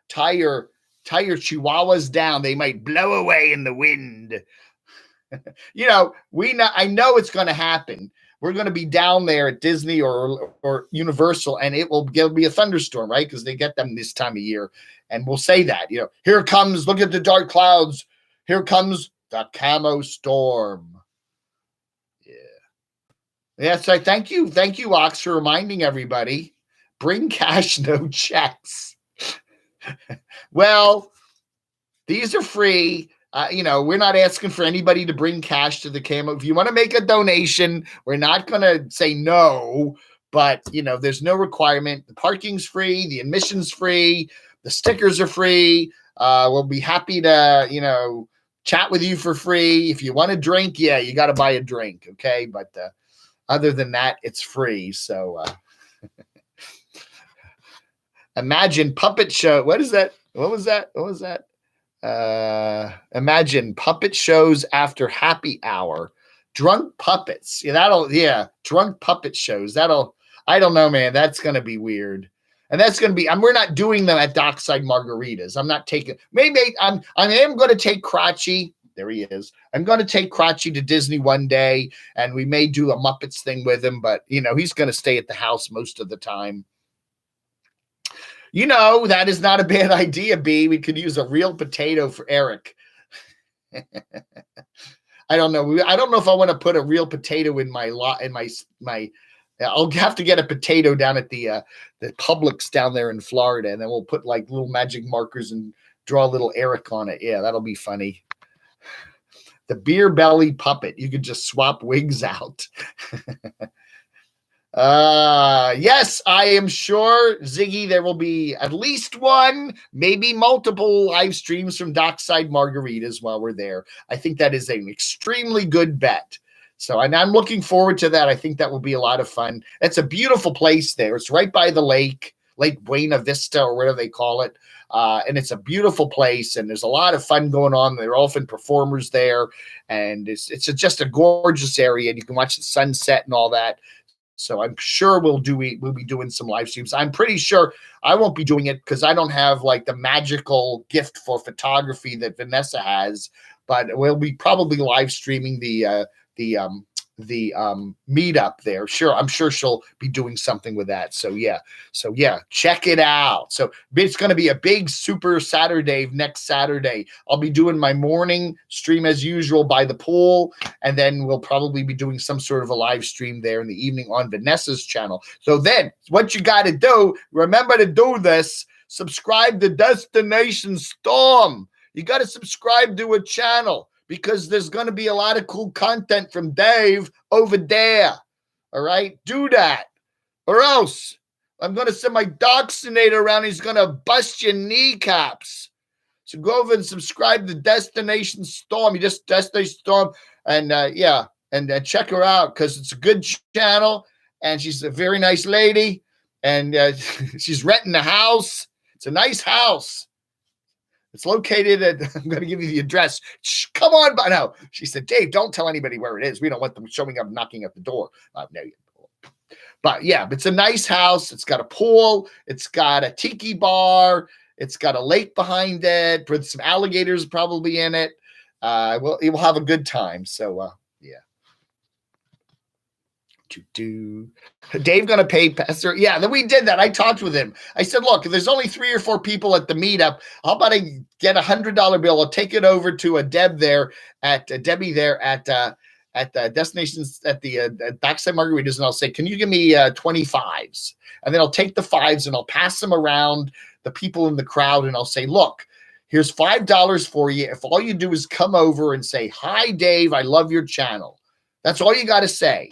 Tie your chihuahuas down. They might blow away in the wind. I know it's going to happen. We're going to be down there at Disney or Universal, and it'll be a thunderstorm, right? Because they get them this time of year. And we'll say that, here comes, look at the dark clouds. Here comes the Camo Storm. Yeah. Yeah, so thank you, Ox, for reminding everybody. Bring cash, no checks. Well, these are free. We're not asking for anybody to bring cash to the Camo. If you want to make a donation, we're not going to say no, but, there's no requirement. The parking's free. The admission's free. The stickers are free. We'll be happy to, chat with you for free. If you want a drink, yeah, you got to buy a drink. Okay. But other than that, it's free. So imagine puppet show. What is that? What was that? Imagine puppet shows after happy hour, drunk puppets. Drunk puppet shows. I don't know, man. That's going to be weird. And that's going to be, we're not doing them at Dockside Margaritas. I'm not taking, maybe I am going to take Crotchy. There he is. I'm going to take Crotchy to Disney one day, and we may do a Muppets thing with him, but he's going to stay at the house most of the time. That is not a bad idea, B. We could use a real potato for Eric. I don't know. I don't know if I want to put a real potato in my I'll have to get a potato down at the Publix down there in Florida, and then we'll put like little magic markers and draw a little Eric on it. Yeah, that'll be funny. The beer belly puppet. You could just swap wigs out. Yes, I am sure, Ziggy, there will be at least one, maybe multiple live streams from Dockside Margaritas while we're there. I think that is an extremely good bet. So, and I'm looking forward to that. I think that will be a lot of fun. It's a beautiful place there. It's right by the lake, Lake Buena Vista or whatever they call it. And it's a beautiful place, and there's a lot of fun going on. There are often performers there, and it's just a gorgeous area, and you can watch the sunset and all that. So I'm sure we'll be doing some live streams. I'm pretty sure I won't be doing it because I don't have like the magical gift for photography that Vanessa has, but we'll be probably live streaming the meetup there. Sure, I'm sure she'll be doing something with that. So yeah, check it out. So it's going to be a big super SaturDAVE next Saturday. I'll be doing my morning stream as usual by the pool, and then we'll probably be doing some sort of a live stream there in the evening on Vanessa's channel. So then what you got to do, remember to do this, subscribe to Destination Storm. You got to subscribe to a channel, because there's going to be a lot of cool content from Dave over there. All right? Do that. Or else I'm going to send my Docksinator around. He's going to bust your kneecaps. So go over and subscribe to Destination Storm. You just Destination Storm. And and check her out, because it's a good channel. And she's a very nice lady. And she's renting a house. It's a nice house. It's located at, I'm going to give you the address. Shh, come on. But no, she said, Dave, don't tell anybody where it is. We don't want them showing up, knocking at the door. No, but yeah, it's a nice house. It's got a pool. It's got a tiki bar. It's got a lake behind it with some alligators probably in it. It will have a good time. So, yeah. Dave gonna pay Pastor? Yeah, then we did that. I talked with him. I said, look, if there's only 3 or 4 people at the meetup, how about I get $100 bill? I'll take it over to a Debbie there at the destinations at the Dockside Margaritas, and I'll say, can you give me 25s? And then I'll take the 5s and I'll pass them around the people in the crowd, and I'll say, look, here's $5 for you. If all you do is come over and say, hi, Dave, I love your channel. That's all you got to say.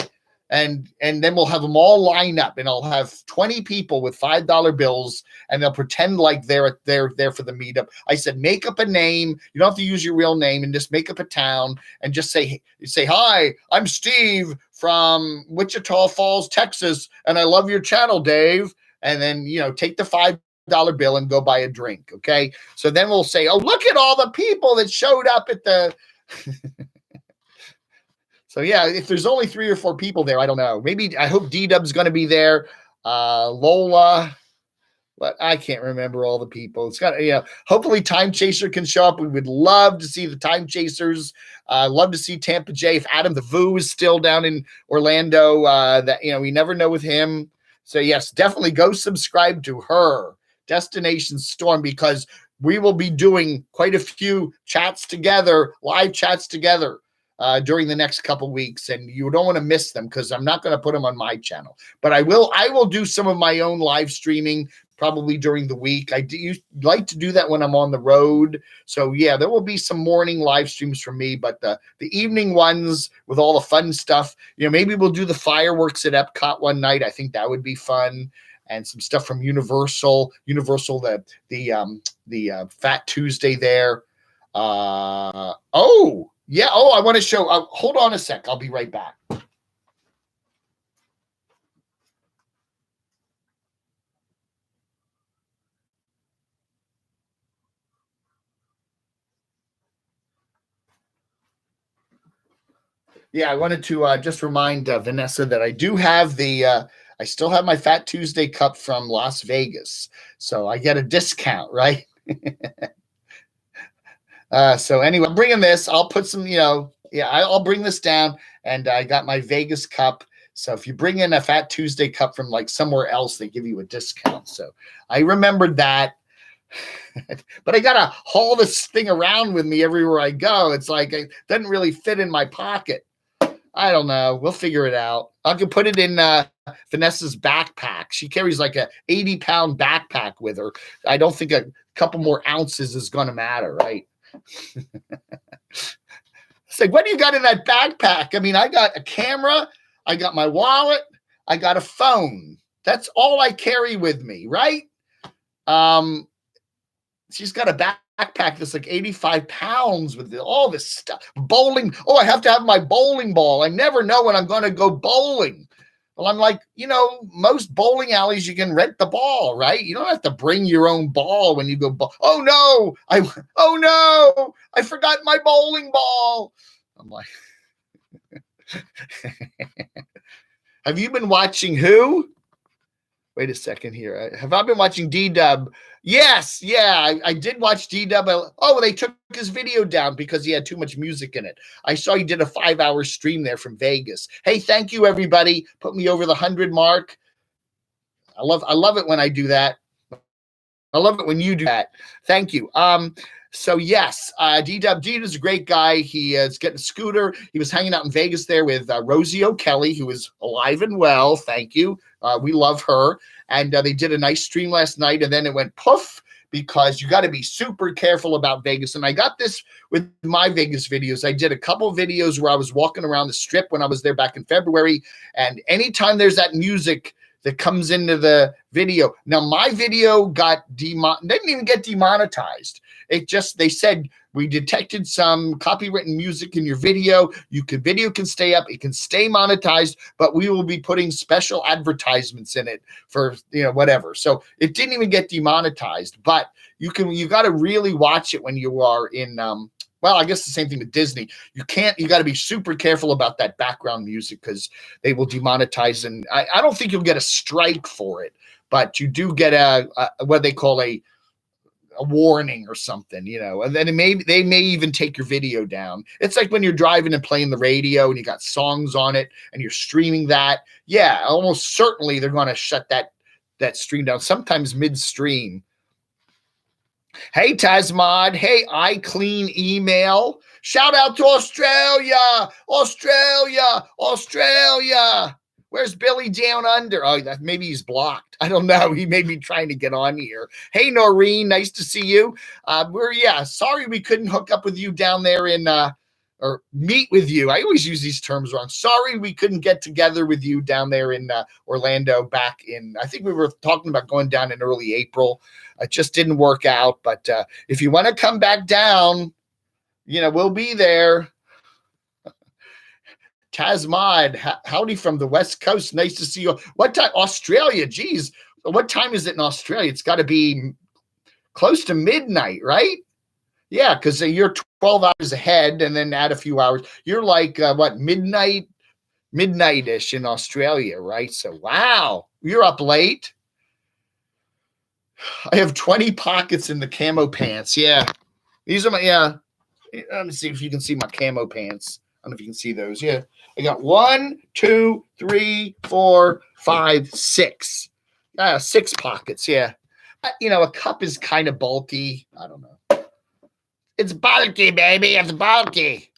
And then we'll have them all line up, and I'll have 20 people with $5 bills, and they'll pretend like they're there for the meetup. I said, make up a name. You don't have to use your real name, and just make up a town and just say, hi, I'm Steve from Wichita Falls, Texas, and I love your channel, Dave. And then, take the $5 bill and go buy a drink. Okay. So then we'll say, oh, look at all the people that showed up at the, So yeah, if there's only 3 or 4 people there, I don't know. Maybe I hope D-Dub's going to be there. Lola, but I can't remember all the people. It's got, hopefully Time Chaser can show up. We would love to see the Time Chasers. Love to see Tampa J. If Adam the Voo is still down in Orlando, we never know with him. So yes, definitely go subscribe to her, Destination Storm, because we will be doing quite a few chats together, live chats together. During the next couple weeks, and you don't want to miss them, because I'm not going to put them on my channel, but I will do some of my own live streaming probably during the week. I do like to do that when I'm on the road. So yeah, there will be some morning live streams from me, but the evening ones with all the fun stuff, maybe we'll do the fireworks at Epcot one night. I think that would be fun. And some stuff from Universal, the Fat Tuesday there. Yeah. Oh, I want to show. Hold on a sec. I'll be right back. Yeah, I wanted to just remind Vanessa that I do have I still have my Fat Tuesday cup from Las Vegas. So I get a discount, right? So anyway, I'm bringing this. I'll put some, I'll bring this down, and I got my Vegas cup. So if you bring in a Fat Tuesday cup from like somewhere else, they give you a discount. So I remembered that, but I got to haul this thing around with me everywhere I go. It's like, it doesn't really fit in my pocket. I don't know. We'll figure it out. I can put it in Vanessa's backpack. She carries like a 80-pound backpack with her. I don't think a couple more ounces is going to matter, right? It's like, what do you got in that backpack? I mean, I got a camera, I got my wallet, I got a phone. That's all I carry with me, right? She's got a backpack that's like 85 pounds with all this stuff. Bowling. Oh, I have to have my bowling ball. I never know when I'm going to go bowling. Well, I'm like, most bowling alleys, you can rent the ball, right? You don't have to bring your own ball when you go. Oh no, I forgot my bowling ball. I'm like, have you been watching who? Wait a second here. Have I been watching D-Dub? Yes. Yeah, I did watch D-Dub. Oh, they took his video down because he had too much music in it. I saw he did a 5-hour stream there from Vegas. Hey, thank you, everybody. Put me over the 100 mark. I love it when I do that. I love it when you do that. Thank you. So yes, D-Dub is a great guy. He is getting a scooter. He was hanging out in Vegas there with Rosie O'Kelly, who is alive and well. Thank you. We love her. And they did a nice stream last night, and then it went poof because you got to be super careful about Vegas. And I got this with my Vegas videos. I did a couple of videos where I was walking around the strip when I was there back in February. And anytime there's that music that comes into the video. Now, my video didn't even get demonetized. They said, we detected some copywritten music in your video. Video can stay up. It can stay monetized, but we will be putting special advertisements in it for, whatever. So it didn't even get demonetized, but you got to really watch it when you are in, well, I guess the same thing with Disney. You got to be super careful about that background music because they will demonetize. And I don't think you'll get a strike for it, but you do get what they call a warning or something, and then they may even take your video down. It's like when you're driving and playing the radio and you got songs on it and you're streaming that. Yeah, almost certainly they're going to shut that stream down, sometimes midstream. Hey, Tasmod. Hey, iClean Email. Shout out to Australia. Where's Billy Down Under? Oh, maybe he's blocked. I don't know. He may be trying to get on here. Hey, Noreen. Nice to see you. Sorry we couldn't hook up with you down there or meet with you. I always use these terms wrong. Sorry we couldn't get together with you down there in Orlando I think we were talking about going down in early April. It just didn't work out. But if you want to come back down, we'll be there. Tasmod, howdy from the West Coast. Nice to see you. What time? Australia. Geez. What time is it in Australia? It's got to be close to midnight, right? Yeah, because you're 12 hours ahead and then add a few hours. You're like, midnight-ish in Australia, right? So, wow, you're up late. I have 20 pockets in the camo pants. Yeah. These are let me see if you can see my camo pants. I don't know if you can see those. Yeah. I got 1, 2, 3, 4, 5, 6. 6 pockets. Yeah. A cup is kind of bulky. I don't know. It's bulky, baby. It's bulky.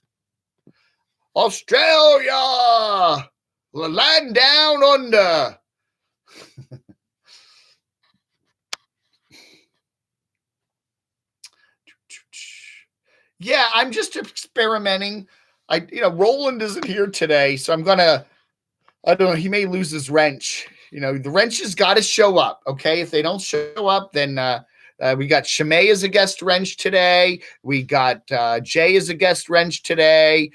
Australia. The land down under. Yeah, I'm just experimenting. Roland isn't here today, so I don't know, he may lose his wrench. The wrench has got to show up, okay? If they don't show up, then we got Shimei as a guest wrench today. We got Jay as a guest wrench today.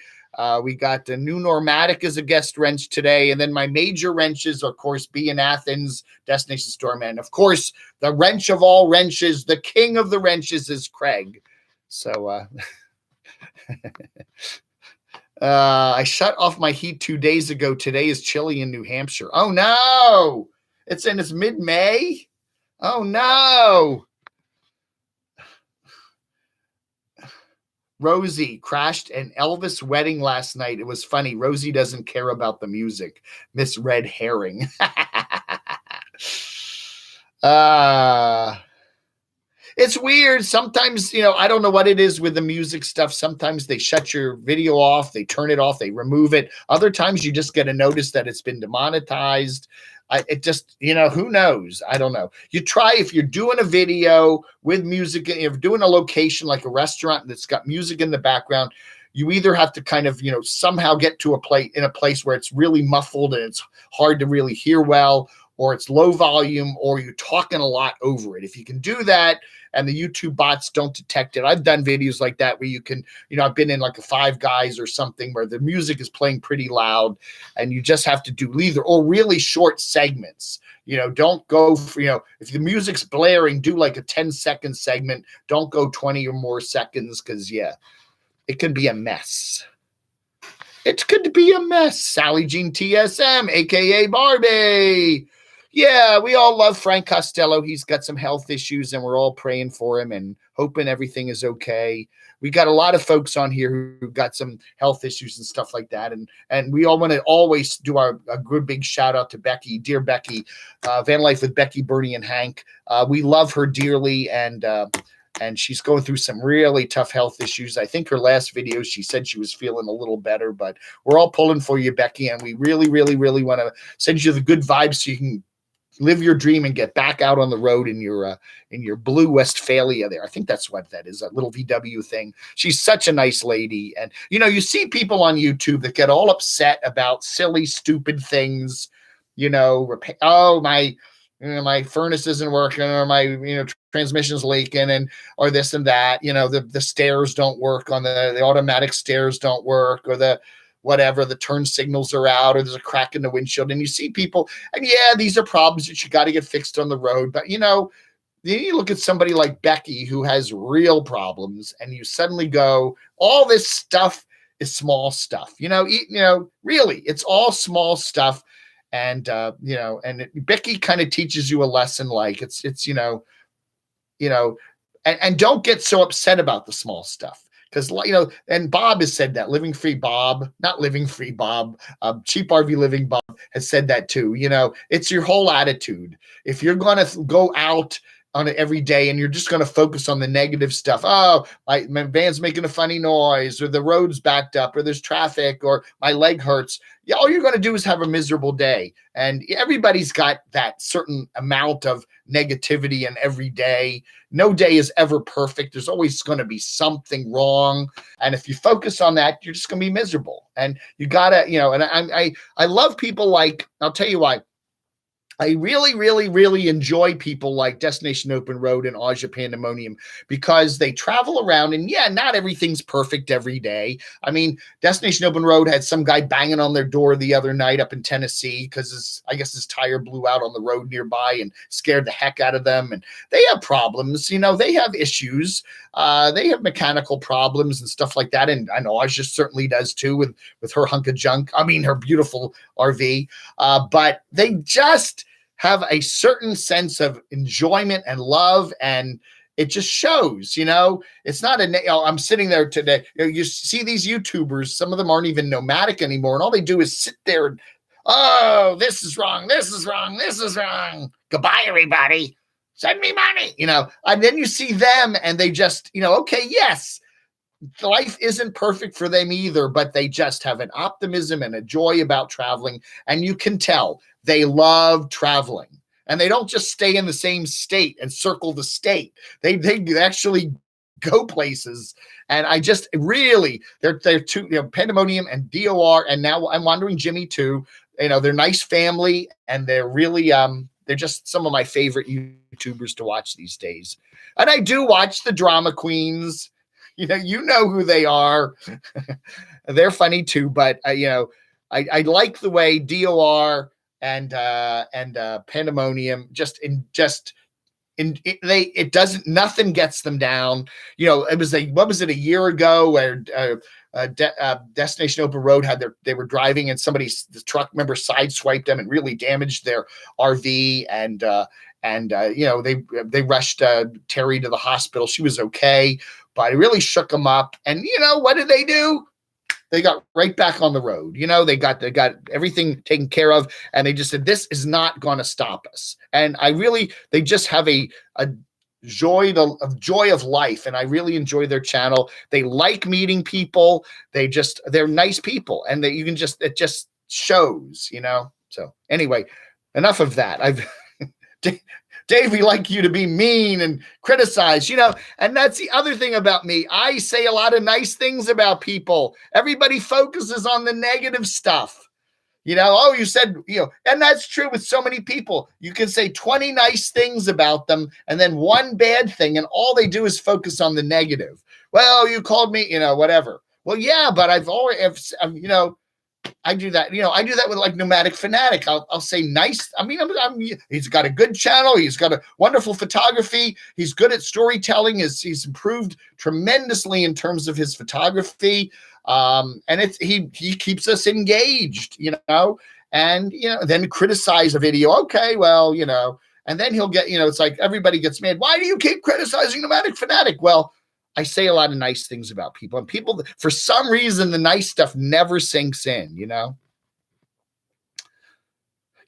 We got the new Normatic as a guest wrench today. And then my major wrenches, of course, be in Athens, Destination Storeman. Of course, the wrench of all wrenches, the king of the wrenches is Craig. So I shut off my heat 2 days ago. Today is chilly in New Hampshire. Oh, no. It's mid-May. Oh, no. Rosie crashed an Elvis wedding last night. It was funny. Rosie doesn't care about the music. Miss Red Herring. It's weird. Sometimes, I don't know what it is with the music stuff. Sometimes they shut your video off, they turn it off, they remove it. Other times you just get a notice that it's been demonetized. It just, who knows? I don't know. You try, if you're doing a video with music, if you're doing a location like a restaurant that's got music in the background, you either have to kind of, somehow get to a place where it's really muffled and it's hard to really hear well, or it's low volume, or you're talking a lot over it. If you can do that and the YouTube bots don't detect it, I've done videos like that where you can, I've been in like a Five Guys or something where the music is playing pretty loud and you just have to do either, or really short segments. Don't go for, if the music's blaring, do like a 10-second segment. Don't go 20 or more seconds because, it could be a mess. It could be a mess. Sally Jean TSM, a.k.a. Barbie. Yeah, we all love Frank Costello. He's got some health issues, and we're all praying for him and hoping everything is okay. We got a lot of folks on here who got some health issues and stuff like that, and we all want to always do a good big shout out to Becky, dear Becky, Van Life with Becky, Bernie, and Hank. We love her dearly, and she's going through some really tough health issues. I think her last video, she said she was feeling a little better, but we're all pulling for you, Becky, and we really, really, really want to send you the good vibes so you can live your dream and get back out on the road in your blue Westphalia there. I think that's what that is, a little VW thing. She's such a nice lady. And, you see people on YouTube that get all upset about silly, stupid things, my furnace isn't working, or my, transmission's leaking, or this and that, the stairs don't work on the automatic stairs don't work, or the turn signals are out, or there's a crack in the windshield, and you see people, and yeah, these are problems that you got to get fixed on the road. But then you look at somebody like Becky who has real problems, and you suddenly go, all this stuff is small stuff. Really, it's all small stuff. And Becky kind of teaches you a lesson, like it's and don't get so upset about the small stuff. Because, and Bob has said that, Living Free Bob, not Living Free Bob, Cheap RV Living Bob has said that too. It's your whole attitude. If you're going to go out on it every day and you're just going to focus on the negative stuff, oh, my van's making a funny noise, or the road's backed up, or there's traffic, or my leg hurts, yeah, all you're going to do is have a miserable day. And everybody's got that certain amount of negativity in every day. No day is ever perfect. There's always going to be something wrong. And if you focus on that, you're just going to be miserable. And you got to, and I love people like, I'll tell you why. I really, really, really enjoy people like Destination Open Road and Aja Pandemonium, because they travel around, and yeah, not everything's perfect every day. I mean, Destination Open Road had some guy banging on their door the other night up in Tennessee because I guess his tire blew out on the road nearby and scared the heck out of them. And they have problems, they have issues. They have mechanical problems and stuff like that. And I know Aja certainly does too with her hunk of junk. I mean, her beautiful RV. But they just have a certain sense of enjoyment and love, and it just shows. It's not I'm sitting there today, you see these YouTubers, some of them aren't even nomadic anymore, and all they do is sit there and, oh, this is wrong, this is wrong, this is wrong, goodbye everybody, send me money, and then you see them and they just, okay, yes, life isn't perfect for them either, but they just have an optimism and a joy about traveling. And you can tell they love traveling, and they don't just stay in the same state and circle the state. They actually go places. And I just really, they're two, Pandemonium and DOR. And now I'm Wandering Jimmy too. They're nice family, and they're really, they're just some of my favorite YouTubers to watch these days. And I do watch the drama queens. You know who they are. They're funny too, but I like the way DOR and Pandemonium nothing gets them down. It was a year ago where Destination Open Road they were driving, and the truck member sideswiped them and really damaged their RV, and they rushed Terry to the hospital. She was okay, but it really shook them up. And what did they do? They got right back on the road. They got everything taken care of, and they just said, this is not going to stop us. And they just have a joy of life, and I really enjoy their channel. They like meeting people. They're nice people, and it just shows. So anyway, enough of that. Dave, we like you to be mean and criticize, and that's the other thing about me. I say a lot of nice things about people. Everybody focuses on the negative stuff. Oh, you said, and that's true with so many people. You can say 20 nice things about them and then one bad thing, and all they do is focus on the negative. Well, you called me, whatever. Well, yeah, but I do that. I do that with like Nomadic Fanatic. I'll say nice. I mean, he's got a good channel. He's got a wonderful photography. He's good at storytelling. He's improved tremendously in terms of his photography. And he keeps us engaged, and, then criticize a video. Okay, well, and then he'll get, it's like everybody gets mad. Why do you keep criticizing Nomadic Fanatic? Well, I say a lot of nice things about people, and people, for some reason, the nice stuff never sinks in,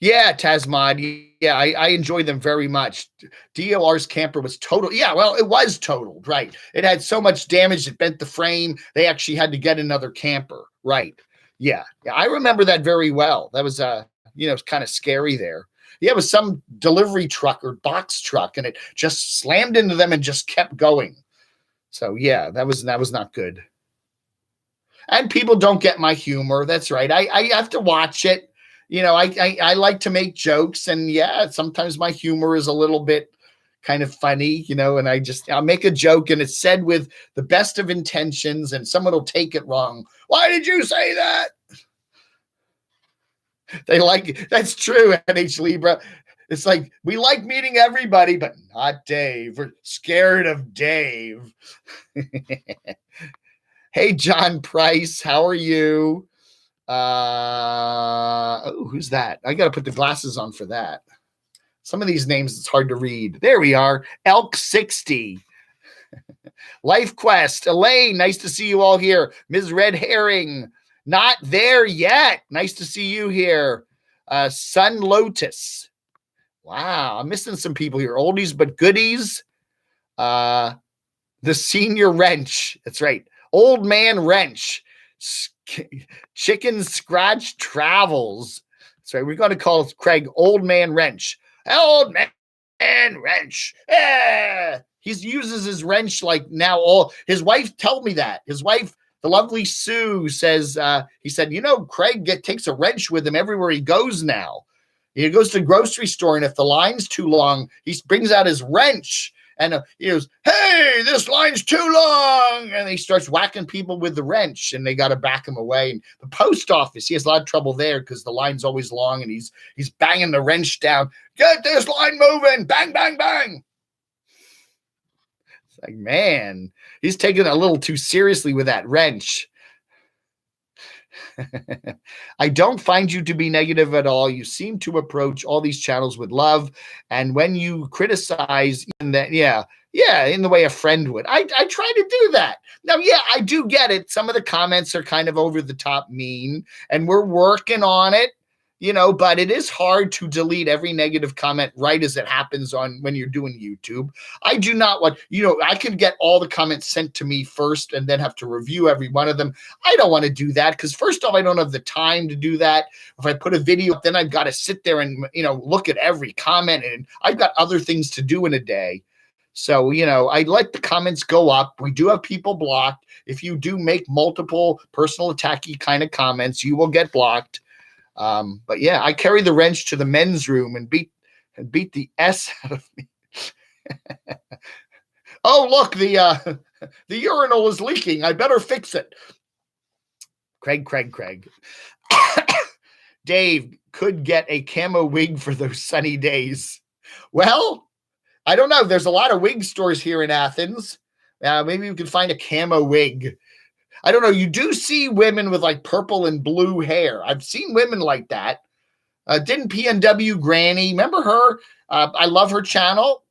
Yeah, Tasmod. Yeah, I enjoy them very much. DOR's camper was total. Yeah, well, it was totaled, right? It had so much damage, it bent the frame. They actually had to get another camper, right? Yeah, I remember that very well. That was, it's kind of scary there. Yeah, it was some delivery truck or box truck, and it just slammed into them and just kept going. So yeah, that was not good. And people don't get my humor. That's right. I have to watch it. I like to make jokes, and yeah, sometimes my humor is a little bit kind of funny, and I'll make a joke and it's said with the best of intentions, and someone will take it wrong. Why did you say that? They like, that's true, NH Libra. It's like, we like meeting everybody, but not Dave. We're scared of Dave. Hey, John Price, how are you? Who's that? I got to put the glasses on for that. Some of these names, it's hard to read. There we are. Elk 60. Life Quest. Elaine, nice to see you all here. Ms. Red Herring, not there yet. Nice to see you here. Sun Lotus. Wow, I'm missing some people here. Oldies but goodies. The Senior Wrench. That's right. Old Man Wrench. Chicken Scratch Travels. That's right. We're going to call Craig Old Man Wrench. Old Man Wrench. Yeah. He uses his wrench like now all. His wife told me that. His wife, the lovely Sue, says, he said, Craig takes a wrench with him everywhere he goes now. He goes to the grocery store, and if the line's too long, he brings out his wrench. And he goes, hey, this line's too long. And he starts whacking people with the wrench, and they got to back him away. And the post office, he has a lot of trouble there because the line's always long, and he's banging the wrench down. Get this line moving. Bang, bang, bang. It's like, man, he's taking it a little too seriously with that wrench. I don't find you to be negative at all. You seem to approach all these channels with love. And when you criticize in that, in the way a friend would, I try to do that. Now, yeah, I do get it. Some of the comments are kind of over the top mean, and we're working on it, but it is hard to delete every negative comment right as it happens when you're doing YouTube. I do not want, I could get all the comments sent to me first and then have to review every one of them. I don't want to do that because first off, I don't have the time to do that. If I put a video up, then I've got to sit there and, look at every comment, and I've got other things to do in a day. So, I let the comments go up. We do have people blocked. If you do make multiple personal attacky kind of comments, you will get blocked. But yeah, I carry the wrench to the men's room and beat the S out of me. Oh, look, the urinal is leaking. I better fix it. Craig. Dave could get a camo wig for those sunny days. Well, I don't know. There's a lot of wig stores here in Athens. Maybe we can find a camo wig. I don't know. You do see women with like purple and blue hair. I've seen women like that. Didn't PNW Granny, remember her? I love her channel.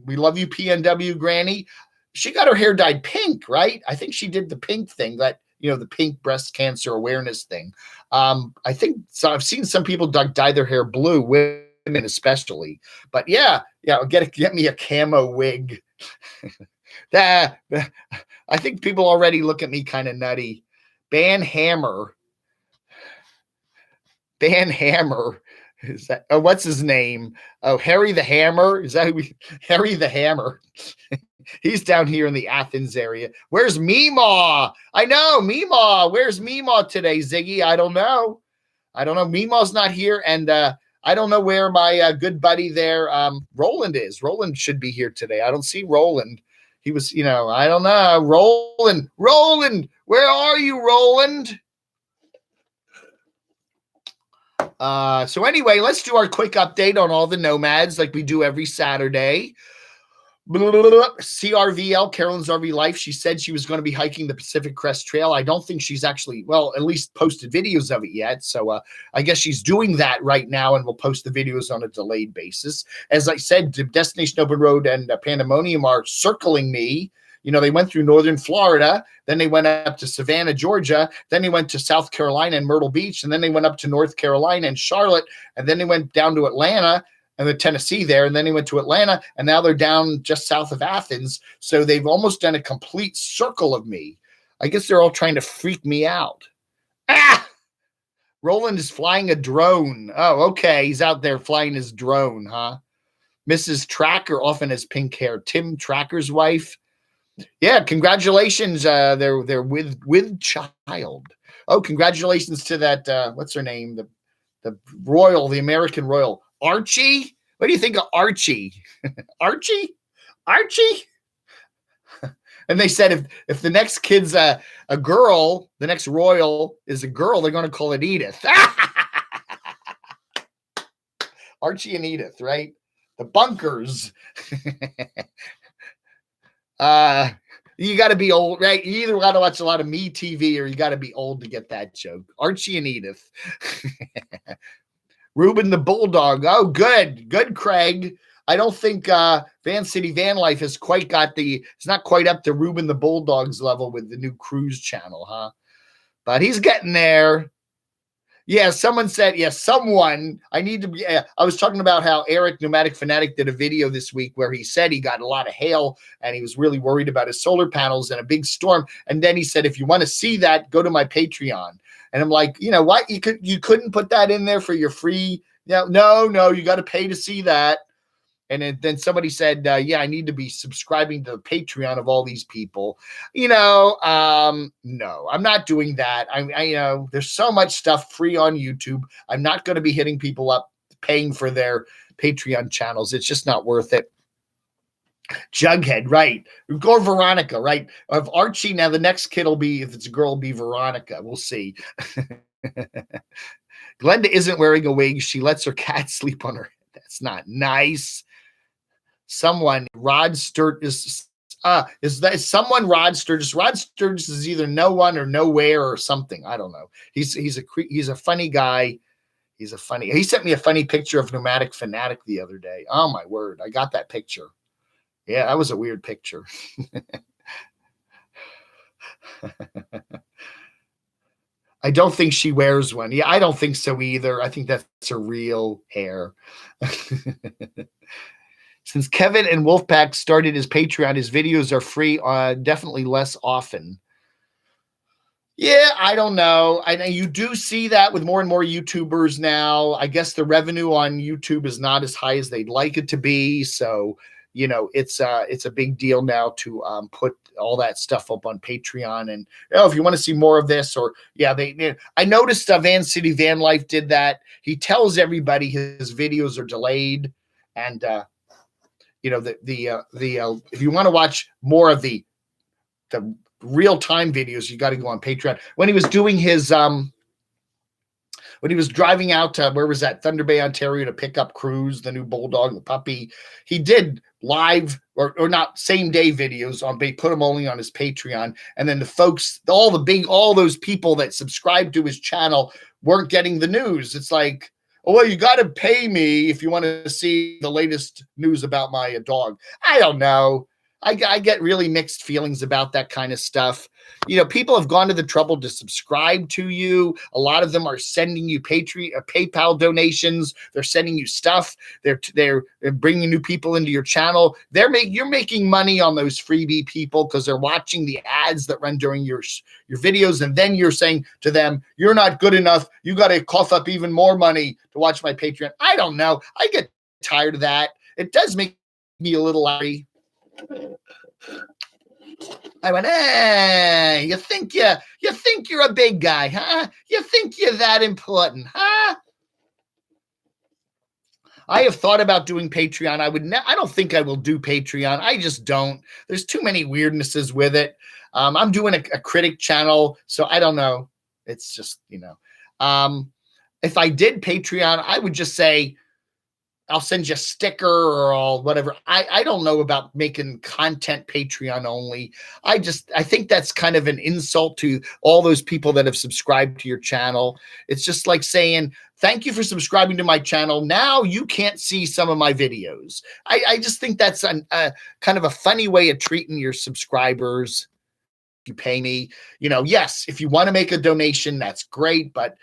We love you, PNW Granny. She got her hair dyed pink, right? I think she did the pink thing, that, the pink breast cancer awareness thing. I think so. I've seen some people dye their hair blue, women especially. But yeah, get me a camo wig. I think people already look at me kind of nutty. Ban Hammer. Is that? Oh, what's his name? Oh, Harry the Hammer. Is that who Harry the Hammer? He's down here in the Athens area. Where's Meemaw? I know, Meemaw. Where's Meemaw today, Ziggy? I don't know. Meemaw's not here, and I don't know where my good buddy there, Roland is. Roland should be here today. I don't see Roland. He was, I don't know. Roland, where are you, Roland? So anyway, let's do our quick update on all the nomads like we do every Saturday. CRVL, Carolyn's RV Life. She said she was going to be hiking the Pacific Crest Trail. I don't think she's actually, well, at least posted videos of it yet. So I guess she's doing that right now and will post the videos on a delayed basis. As I said, Destination Open Road and Pandemonium are circling me. You know, they went through northern Florida, then they went up to Savannah, Georgia, then they went to South Carolina and Myrtle Beach, and then they went up to North Carolina and Charlotte, and then they went down to Atlanta and the Tennessee there, and then they went to Atlanta, and now they're down just south of Athens. So they've almost done a complete circle of me. I guess they're all trying to freak me out. Ah! Roland is flying a drone. Oh, okay. He's out there flying his drone, huh? Mrs. Tracker often has pink hair. Tim Tracker's wife. Yeah, congratulations. They're with child. Oh, congratulations to that. What's her name? The royal, the American royal. Archie? What do you think of Archie? Archie? And they said if the next kid's a girl, the next royal is a girl, they're going to call it Edith. Archie and Edith, right? The bunkers. You got to be old, right? You either got to watch a lot of Me TV or you got to be old to get that joke. Archie and Edith. Ruben the Bulldog. Oh, good, Craig. I don't think Van City Van Life has quite got it's not quite up to Ruben the Bulldog's level with the new cruise channel, huh? But he's getting there. Yeah, someone said, I need to be, I was talking about how Eric Nomadic Fanatic did a video this week where he said he got a lot of hail and he was really worried about his solar panels and a big storm. And then he said, if you want to see that, go to my Patreon. And I'm like, you know what? You couldn't put that in there for your free. No, you got to pay to see that. And then somebody said, yeah, I need to be subscribing to the Patreon of all these people. No, I'm not doing that. I there's so much stuff free on YouTube. I'm not going to be hitting people up paying for their Patreon channels. It's just not worth it. Jughead, right? Or Veronica, right? Of Archie, now the next kid will be, if it's a girl, will be Veronica. We'll see. Glenda isn't wearing a wig. She lets her cat sleep on her head. That's not nice. Someone, Rod Sturgis, is someone Rod Sturgis? Rod Sturgis is either no one or nowhere or something. I don't know. He's a funny guy. He sent me a funny picture of Nomadic Fanatic the other day. Oh my word. I got that picture. Yeah, that was a weird picture. I don't think she wears one. Yeah, I don't think so either. I think that's her real hair. Since Kevin and Wolfpack started his Patreon, his videos are free, definitely less often. Yeah, I don't know. I know you do see that with more and more YouTubers now. I guess the revenue on YouTube is not as high as they'd like it to be. So, it's a big deal now to put all that stuff up on Patreon. And if you want to see more of this, or I noticed Van City Van Life did that. He tells everybody his videos are delayed, and if you want to watch more of the real-time videos, you got to go on Patreon. When he was doing his when he was driving out to, where was that, Thunder Bay, Ontario, to pick up Cruz, the new bulldog, the puppy, he did live or not same day videos on, put them only on his Patreon. And then the folks, all those people that subscribed to his channel weren't getting the news. It's like, oh, well, you got to pay me if you want to see the latest news about my dog. I don't know. I get really mixed feelings about that kind of stuff. People have gone to the trouble to subscribe to you. A lot of them are sending you PayPal donations. They're sending you stuff. They're bringing new people into your channel. You're making money on those freebie people because they're watching the ads that run during your videos. And then you're saying to them, you're not good enough. You got to cough up even more money to watch my Patreon. I don't know. I get tired of that. It does make me a little angry. I went, hey, you think you're a big guy, huh? You think you're that important, huh? I have thought about doing Patreon. I don't think I will do Patreon. I just don't. There's too many weirdnesses with it. I'm doing a critic channel, so I don't know. It's just, if I did Patreon, I would just say, I'll send you a sticker or all whatever. I don't know about making content Patreon only. I think that's kind of an insult to all those people that have subscribed to your channel. It's just like saying, thank you for subscribing to my channel. Now you can't see some of my videos. I just think that's a kind of a funny way of treating your subscribers. You pay me, yes, if you want to make a donation, that's great, but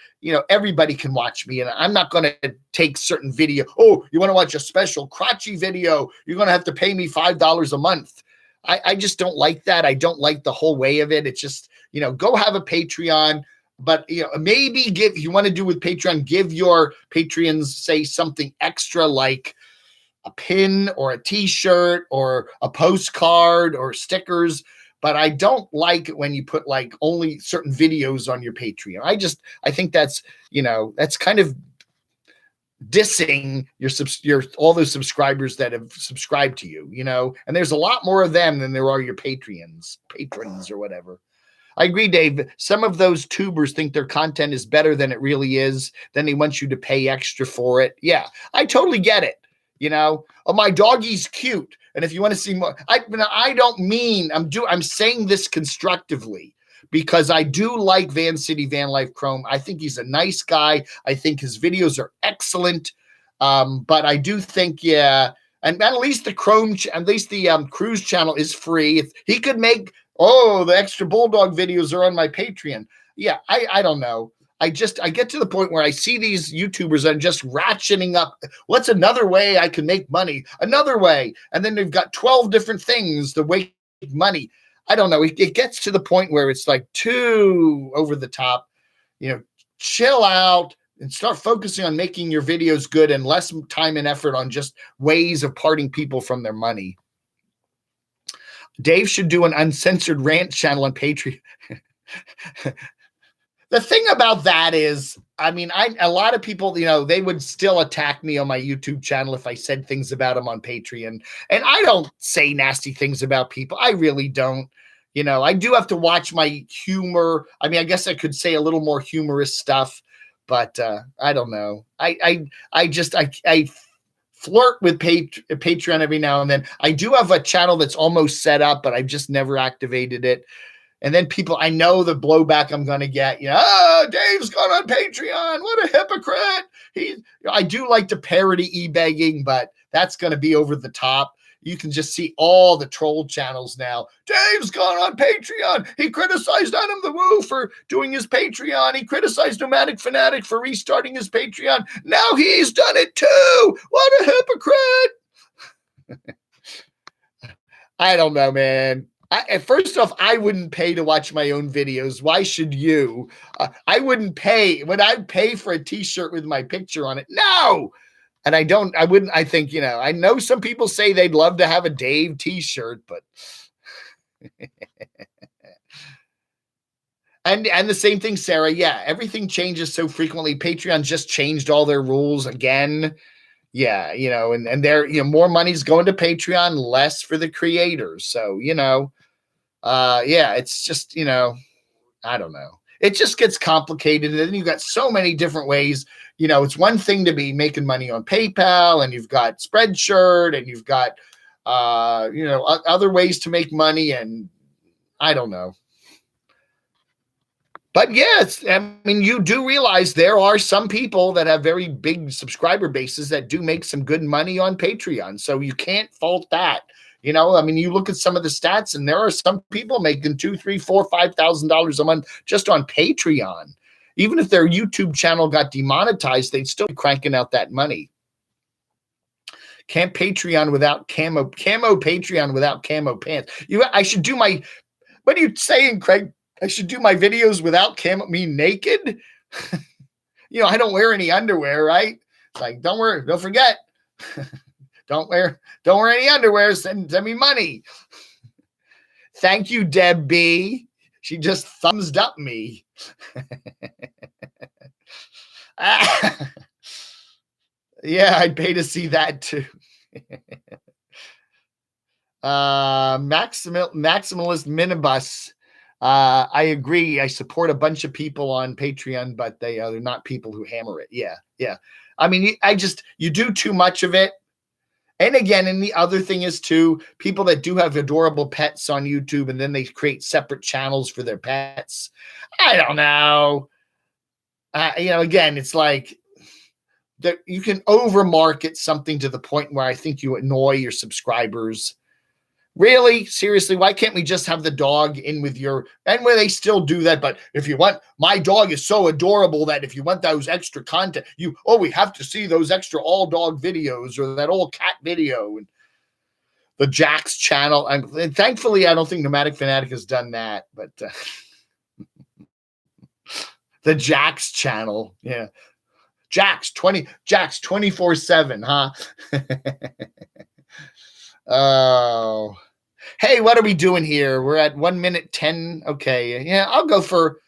everybody can watch me, and I'm not going to take certain video. Oh, you want to watch a special crotchy video, you're going to have to pay me $5 a month. I just don't like that. I don't like the whole way of it. It's just, go have a Patreon, but maybe if you want to do with Patreon, give your Patreons, say, something extra, like a pin or a t-shirt or a postcard or stickers. But I don't like it when you put like only certain videos on your Patreon. I think that's, that's kind of dissing your all those subscribers that have subscribed to you, and there's a lot more of them than there are your patrons or whatever. I agree, Dave. Some of those tubers think their content is better than it really is. Then they want you to pay extra for it. Yeah, I totally get it. Oh, my doggy's cute. And if you want to see more, I don't mean, I'm saying this constructively because I do like Van City Van Life Chrome. I think he's a nice guy. I think his videos are excellent. But I do think, yeah, and at least the cruise channel is free. If he could make, the extra bulldog videos are on my Patreon. Yeah, I don't know. I get to the point where I see these YouTubers that are just ratcheting up. What's another way I can make money? Another way. And then they've got 12 different things to make money. I don't know. It gets to the point where it's like too over the top. Chill out and start focusing on making your videos good and less time and effort on just ways of parting people from their money. Dave should do an uncensored rant channel on Patreon. The thing about that is, a lot of people, they would still attack me on my YouTube channel if I said things about them on Patreon. And I don't say nasty things about people. I really don't. I do have to watch my humor. I guess I could say a little more humorous stuff, but I don't know. I flirt with Patreon every now and then. I do have a channel that's almost set up, but I've just never activated it. And then I know the blowback I'm going to get, Dave's gone on Patreon. What a hypocrite. I do like to parody e-begging, but that's going to be over the top. You can just see all the troll channels now. Dave's gone on Patreon. He criticized Adam the Woo for doing his Patreon. He criticized Nomadic Fanatic for restarting his Patreon. Now he's done it too. What a hypocrite. I don't know, man. First off, I wouldn't pay to watch my own videos. Why should you? I wouldn't pay. Would I pay for a t-shirt with my picture on it? No. And I wouldn't, I think, I know some people say they'd love to have a Dave t-shirt, but and the same thing, Sarah. Yeah. Everything changes so frequently. Patreon just changed all their rules again. Yeah. And there, more money's going to Patreon, less for the creators. So, yeah, it's just, I don't know. It just gets complicated. And then you've got so many different ways. It's one thing to be making money on PayPal, and you've got Spreadshirt, and you've got, other ways to make money. And I don't know. But yes, you do realize there are some people that have very big subscriber bases that do make some good money on Patreon. So you can't fault that. You look at some of the stats, and there are some people making $2,000, $3,000, $4,000, $5,000 a month just on Patreon. Even if their YouTube channel got demonetized, they'd still be cranking out that money. Can't Patreon without camo Patreon without camo pants. I should do my, what are you saying, Craig? I should do my videos without me naked. I don't wear any underwear, right? It's like, don't forget. Don't wear any underwear. Send me money. Thank you, Deb B. She just thumbs up me. Yeah, I'd pay to see that too. Maximalist Minibus. I agree. I support a bunch of people on Patreon, but they're not people who hammer it. Yeah, Yeah. I mean, you do too much of it. And again, and the other thing is too, people that do have adorable pets on YouTube and then they create separate channels for their pets. I don't know. Again, it's like that you can over market something to the point where I think you annoy your subscribers. Really? Seriously? Why can't we just have the dog in with and where they still do that? But if you want, my dog is so adorable that if you want those extra content, we have to see those extra all dog videos or that old cat video and the Jax channel. And thankfully, I don't think Nomadic Fanatic has done that, but the Jax channel. Yeah. Jax 24/7, huh? Oh. Hey, what are we doing here? We're at 1 minute 10. Okay. Yeah, we'll go for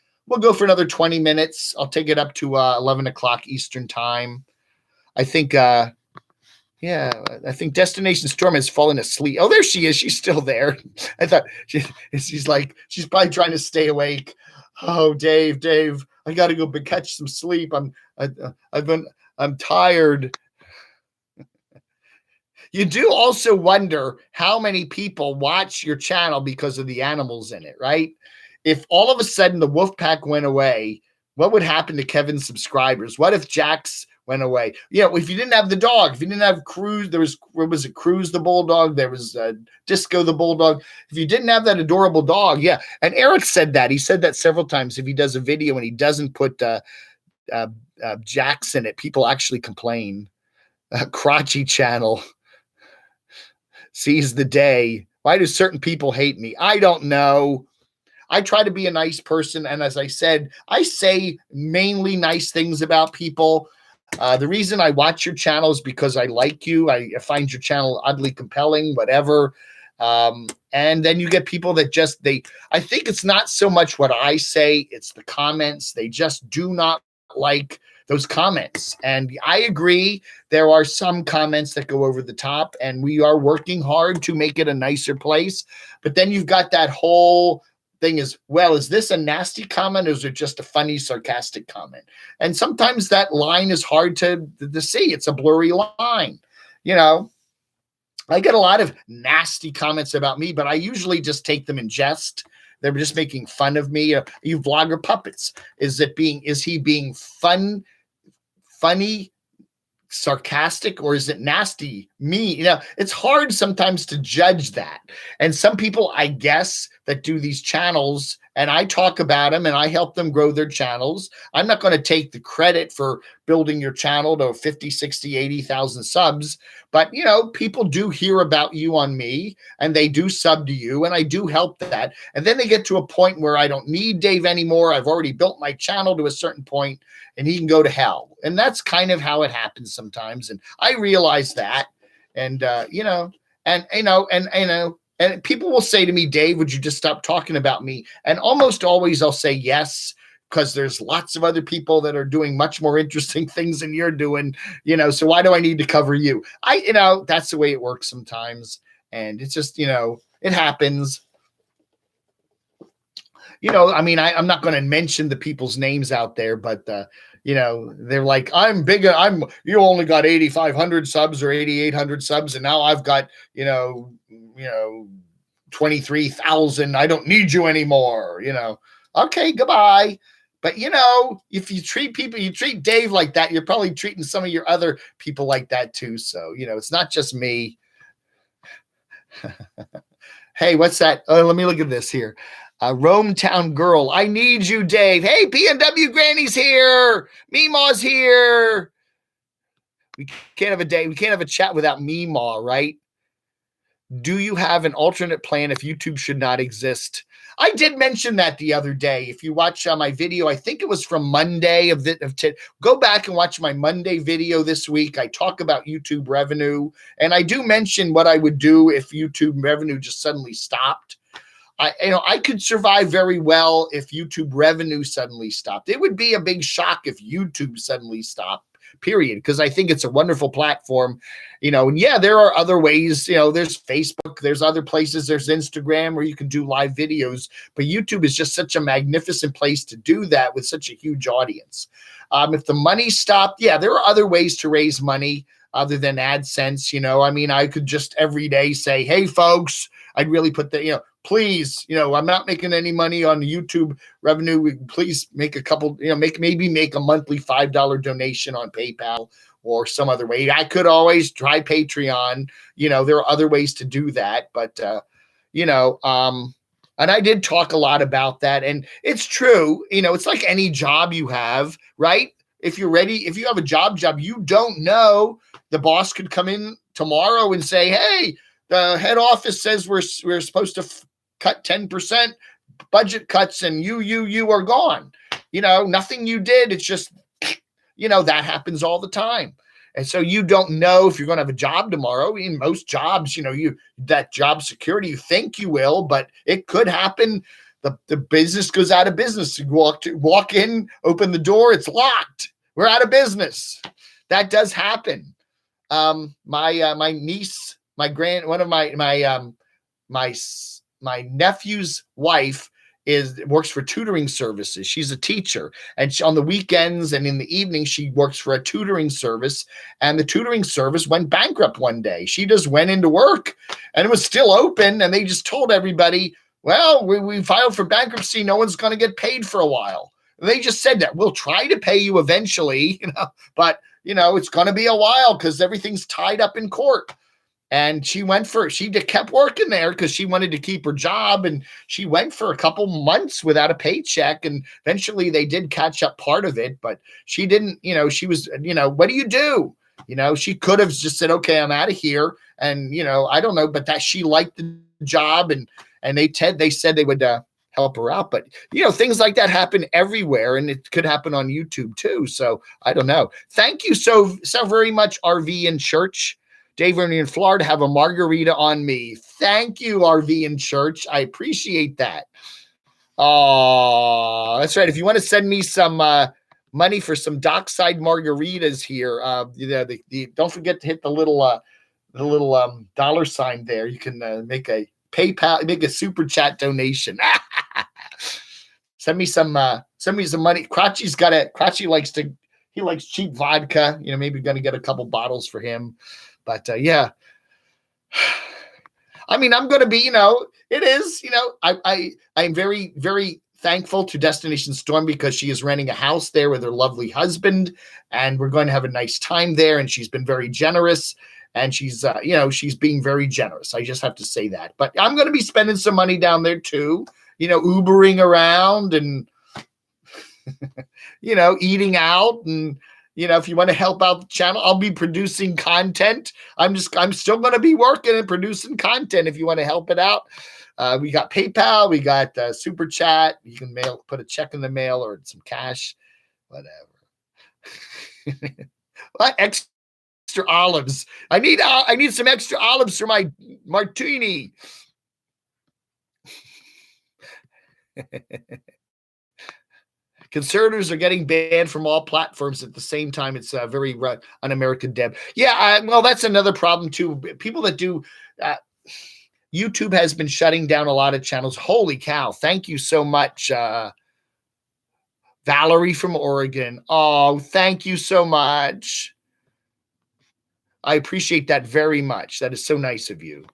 another 20 minutes. I'll take it up to 11 o'clock Eastern time. I think Destination Storm has fallen asleep. Oh, there she is. She's still there. I thought she's probably trying to stay awake. Oh, Dave, I got to go catch some sleep. I'm tired. You do also wonder how many people watch your channel because of the animals in it, right? If all of a sudden the wolf pack went away, what would happen to Kevin's subscribers? What if Jax went away? If you didn't have the dog, if you didn't have Cruz, was it Cruz the bulldog? There was Disco the bulldog. If you didn't have that adorable dog, yeah. And Eric said that. He said that several times. If he does a video and he doesn't put Jax in it, people actually complain. Crotchy channel. Sees the day. Why do certain people hate me? I don't know. I try to be a nice person. And as I said, I say mainly nice things about people. The reason I watch your channel is because I like you. I find your channel oddly compelling, whatever. And then you get people that I think it's not so much what I say, it's the comments. They just do not like those comments. And I agree, there are some comments that go over the top, and we are working hard to make it a nicer place. But then you've got that whole thing is this a nasty comment or is it just a funny, sarcastic comment? And sometimes that line is hard to see. It's a blurry line. I get a lot of nasty comments about me, but I usually just take them in jest. They're just making fun of me. You vlogger puppets. Is he being funny, sarcastic, or is it nasty, mean? It's hard sometimes to judge that. And some people, I guess, that do these channels, and I talk about them and I help them grow their channels. I'm not going to take the credit for building your channel to 50, 60, 80,000 subs, but people do hear about you on me and they do sub to you, and I do help that. And then they get to a point where I don't need Dave anymore. I've already built my channel to a certain point and he can go to hell. And that's kind of how it happens sometimes. And I realize that. And, and people will say to me, Dave, would you just stop talking about me? And almost always I'll say yes, because there's lots of other people that are doing much more interesting things than you're doing, so why do I need to cover you? That's the way it works sometimes. And it's just, it happens. I'm not going to mention the people's names out there, but, they're like, I'm bigger. You only got 8,500 subs or 8,800 subs. And now I've got, 23,000. I don't need you anymore. Okay, goodbye. But if you treat Dave like that, you're probably treating some of your other people like that too. So, it's not just me. Hey, what's that? Oh, let me look at this here. Rome Town Girl. I need you, Dave. Hey, PNW Granny's here. Meemaw's here. We can't have a day. We can't have a chat without Meemaw, right? Do you have an alternate plan if YouTube should not exist? I did mention that the other day. If you watch my video, I think it was from Monday go back and watch my Monday video this week. I talk about YouTube revenue, and I do mention what I would do if YouTube revenue just suddenly stopped. I could survive very well if YouTube revenue suddenly stopped. It would be a big shock if YouTube suddenly stopped, period, because I think it's a wonderful platform, and yeah, there are other ways, there's Facebook, there's other places, there's Instagram where you can do live videos, but YouTube is just such a magnificent place to do that with such a huge audience. If the money stopped, yeah, there are other ways to raise money other than AdSense. I could just every day say, hey folks, I'd really put the, please, I'm not making any money on YouTube revenue. Please make a couple, make a monthly $5 donation on PayPal or some other way. I could always try Patreon. There are other ways to do that, but, and I did talk a lot about that, and it's true. It's like any job you have, right? If you're ready, if you have a job, you don't know. The boss could come in tomorrow and say, hey, the head office says we're supposed to cut 10% budget cuts, and you are gone. Nothing you did. It's just, that happens all the time. And so you don't know if you're going to have a job tomorrow. In most jobs, that job security, you think you will, but it could happen. The business goes out of business. You walk in, open the door, it's locked. We're out of business. That does happen. My niece, one of my nephew's wife works for tutoring services. She's a teacher, and on the weekends and in the evening, she works for a tutoring service, and the tutoring service went bankrupt one day. She just went into work and it was still open, and they just told everybody, well, we filed for bankruptcy. No one's going to get paid for a while. And they just said that we'll try to pay you eventually, but it's going to be a while because everything's tied up in court. And she kept working there because she wanted to keep her job. And she went for a couple months without a paycheck. And eventually they did catch up part of it, but she didn't, she was, what do you do? She could have just said, okay, I'm out of here. And, I don't know, but that she liked the job, and they said they would help her out. But, things like that happen everywhere, and it could happen on YouTube too. So I don't know. Thank you so very much, RV in Church. Dave Ernie in Florida, have a margarita on me. Thank you, RV in Church. I appreciate that. Oh, that's right. If you want to send me some money for some Dockside margaritas here, don't forget to hit the little dollar sign there. You can make a PayPal, make a super chat donation. Send me some money. Crotchy likes cheap vodka. Maybe going to get a couple bottles for him. But yeah, I'm going to be, it is, I'm very, very thankful to Destination Storm because she is renting a house there with her lovely husband, and we're going to have a nice time there. And she's been very generous, and she's, she's being very generous. I just have to say that. But I'm going to be spending some money down there too, Ubering around and, eating out. And, if you want to help out the channel, I'll be producing content. I'm still going to be working and producing content if you want to help it out. We got PayPal, we got super chat. You can put a check in the mail or some cash, whatever. What extra olives? I need some extra olives for my martini. Conservatives are getting banned from all platforms at the same time. It's very un-American, Deb. Yeah, well, that's another problem too. People that do YouTube has been shutting down a lot of channels. Holy cow! Thank you so much, Valerie from Oregon. Oh, thank you so much. I appreciate that very much. That is so nice of you.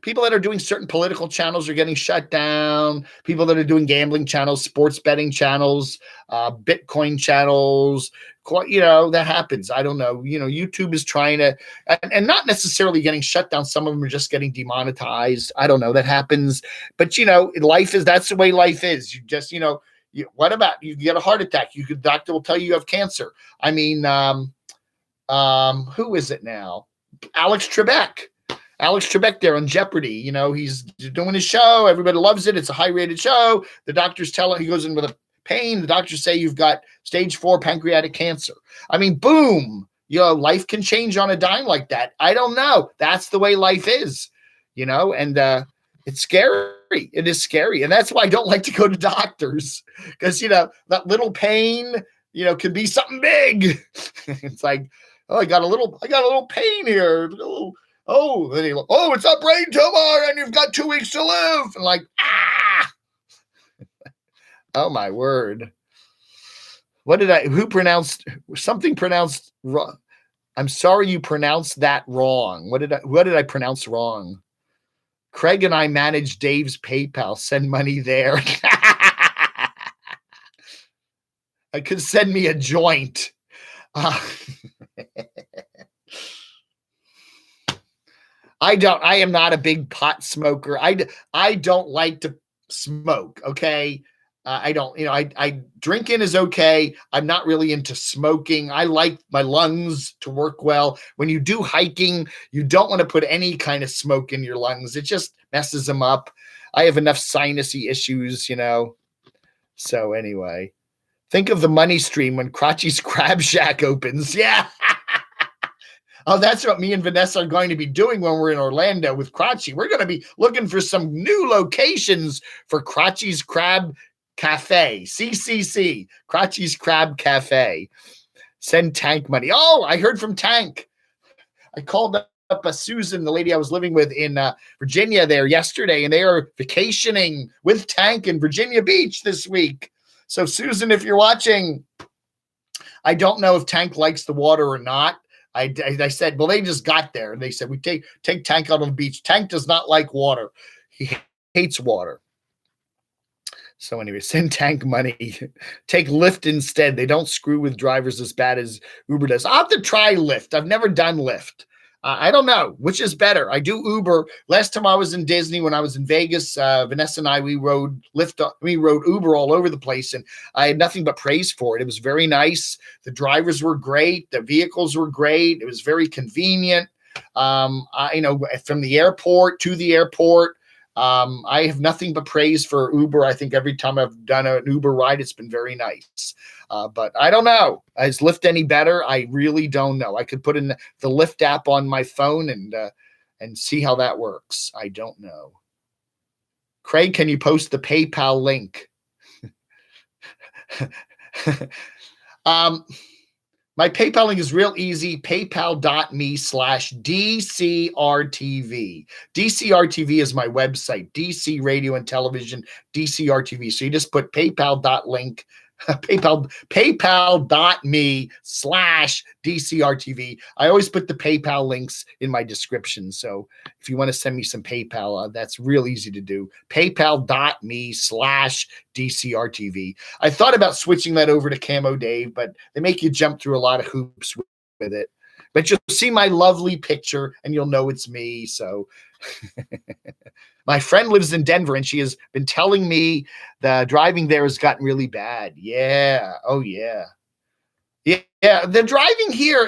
People that are doing certain political channels are getting shut down. People that are doing gambling channels, sports betting channels, Bitcoin channels, that happens. I don't know. YouTube is trying to, and not necessarily getting shut down. Some of them are just getting demonetized. I don't know. That happens. But, that's the way life is. You just, what about you get a heart attack? The doctor will tell you have cancer. Who is it now? Alex Trebek there on Jeopardy. He's doing his show. Everybody loves it. It's a high-rated show. The doctors tell him, he goes in with a pain. The doctors say you've got stage 4 pancreatic cancer. Boom. Life can change on a dime like that. I don't know. That's the way life is, and It's scary. It is scary. And that's why I don't like to go to doctors, because, that little pain, can be something big. It's like, oh, I got a little pain here. Oh, it's a brain tumor and you've got 2 weeks to live. And like, oh my word. Who pronounced wrong? I'm sorry you pronounced that wrong. What did I pronounce wrong? Craig and I manage Dave's PayPal. Send money there. I could send me a joint. I am not a big pot smoker. I don't like to smoke. Okay. I don't, I drinking is okay. I'm not really into smoking. I like my lungs to work well. When you do hiking, you don't want to put any kind of smoke in your lungs. It just messes them up. I have enough sinusy issues, So anyway, think of the money stream when Crotchy's Crab Shack opens. Yeah. Oh, that's what me and Vanessa are going to be doing when we're in Orlando with Crotchy. We're going to be looking for some new locations for Crotchy's Crab Cafe, CCC, Crotchy's Crab Cafe. Send Tank money. Oh, I heard from Tank. I called up Susan, the lady I was living with in Virginia there yesterday, and they are vacationing with Tank in Virginia Beach this week. So Susan, if you're watching, I don't know if Tank likes the water or not. I said, well, they just got there, and they said, we take Tank out on the beach. Tank does not like water. He hates water. So anyway, send Tank money. Take Lyft instead. They don't screw with drivers as bad as Uber does. I'll have to try Lyft. I've never done Lyft. I don't know which is better. I do Uber. Last time I was in Disney, when I was in Vegas, Vanessa and I, we rode Uber all over the place, and I had nothing but praise for it. It was very nice. The drivers were great. The vehicles were great. It was very convenient. From the airport to the airport. I have nothing but praise for Uber. I think every time I've done an Uber ride, it's been very nice. But I don't know. Is Lyft any better? I really don't know. I could put in the Lyft app on my phone and see how that works. I don't know. Craig, can you post the PayPal link? My PayPal link is real easy, paypal.me/DCRTV. DCRTV is my website, DC Radio and Television, DCRTV. So you just put paypal.link, paypal.me/DCRTV. I always put the PayPal links in my description. So if you want to send me some PayPal, that's real easy to do. paypal.me/DCRTV. I thought about switching that over to camodave, but they make you jump through a lot of hoops with it. But you'll see my lovely picture and you'll know it's me. So my friend lives in Denver, and she has been telling me the driving there has gotten really bad. Yeah. Oh, yeah. Yeah. The driving here,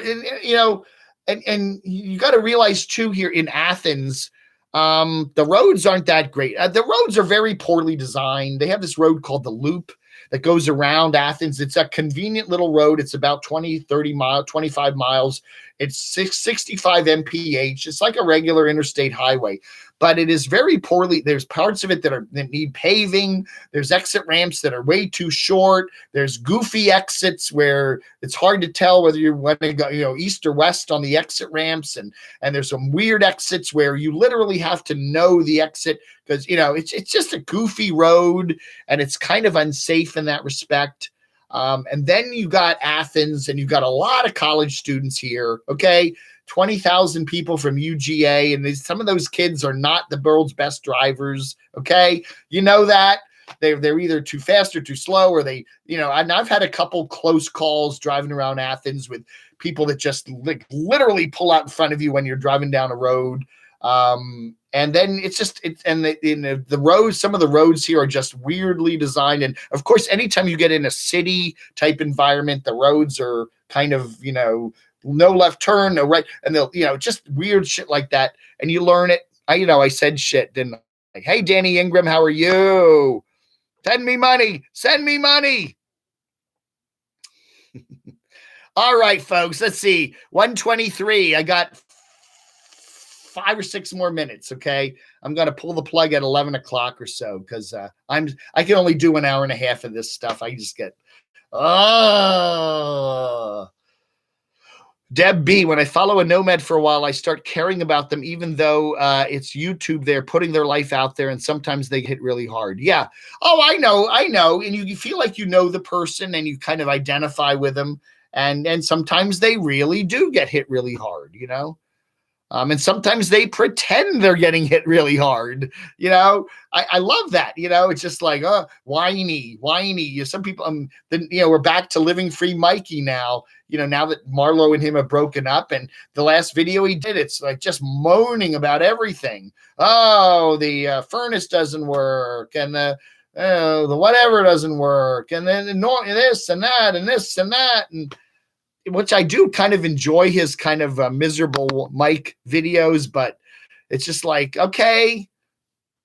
and you got to realize too, here in Athens, the roads aren't that great. The roads are very poorly designed. They have this road called the Loop that goes around Athens. It's a convenient little road. It's about 25 miles. It's 65 mph. It's like a regular interstate highway, but it is very poorly. There's parts of it that need paving. There's exit ramps that are way too short. There's goofy exits where it's hard to tell whether you want to go, east or west on the exit ramps. And there's some weird exits where you literally have to know the exit because, it's just a goofy road and it's kind of unsafe in that respect. And then you got Athens, and you've got a lot of college students here. Okay. 20,000 people from UGA. And some of those kids are not the world's best drivers. Okay. You know that they're either too fast or too slow, or they, and I've had a couple close calls driving around Athens with people that just literally pull out in front of you when you're driving down a road. And then the roads, some of the roads here are just weirdly designed. And of course, anytime you get in a city type environment, the roads are kind of, no left turn, no right. And they'll, just weird shit like that. And you learn it. I said shit, didn't I? Like, hey, Danny Ingram, how are you? Send me money. Send me money. All right, folks, let's see. 123. I got 5 or 6 more minutes. Okay. I'm going to pull the plug at 11 o'clock or so, because I can only do an hour and a half of this stuff. I just get, Deb B, when I follow a nomad for a while, I start caring about them, even though it's YouTube. They're putting their life out there, and sometimes they hit really hard. Yeah. Oh, I know. And you feel like you know the person, and you kind of identify with them. And sometimes they really do get hit really hard, and sometimes they pretend they're getting hit really hard. I love that. It's just like, whiny. Some people, then, we're back to living free Mikey now, now that Marlo and him have broken up. And the last video he did, it's like just moaning about everything. Oh, the furnace doesn't work, and the whatever doesn't work. And then this and that, and this and that. And which I do kind of enjoy his kind of miserable Mike videos, but it's just like, okay,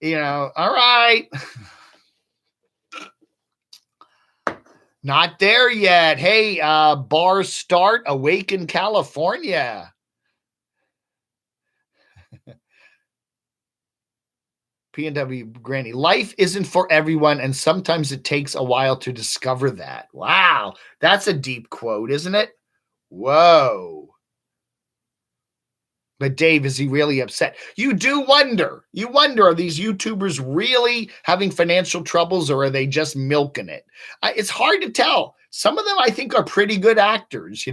all right. Not there yet. Hey, bars start awake in California. PNW Granny, life isn't for everyone, and sometimes it takes a while to discover that. Wow, that's a deep quote, isn't it? Whoa. But Dave, is he really upset? You do wonder. You wonder, are these YouTubers really having financial troubles, or are they just milking it? It's hard to tell. Some of them, I think, are pretty good actors,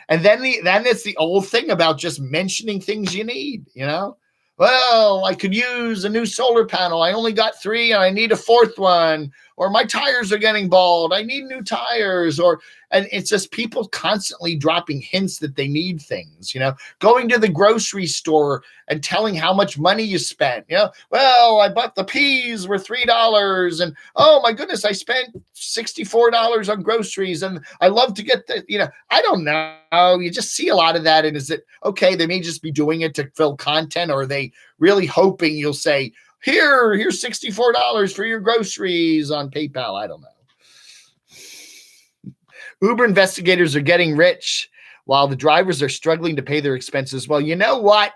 And then it's the old thing about just mentioning things you need, Well, I could use a new solar panel. I only got 3 and I need a 4th one. Or my tires are getting bald. I need new tires. And it's just people constantly dropping hints that they need things, going to the grocery store and telling how much money you spent. Well, I bought the peas were $3, and oh my goodness, I spent $64 on groceries, and I love to get I don't know. You just see a lot of that. And is it okay? They may just be doing it to fill content, or are they really hoping you'll say, here's $64 for your groceries on PayPal? I don't know. Uber investigators are getting rich while the drivers are struggling to pay their expenses. Well, you know what?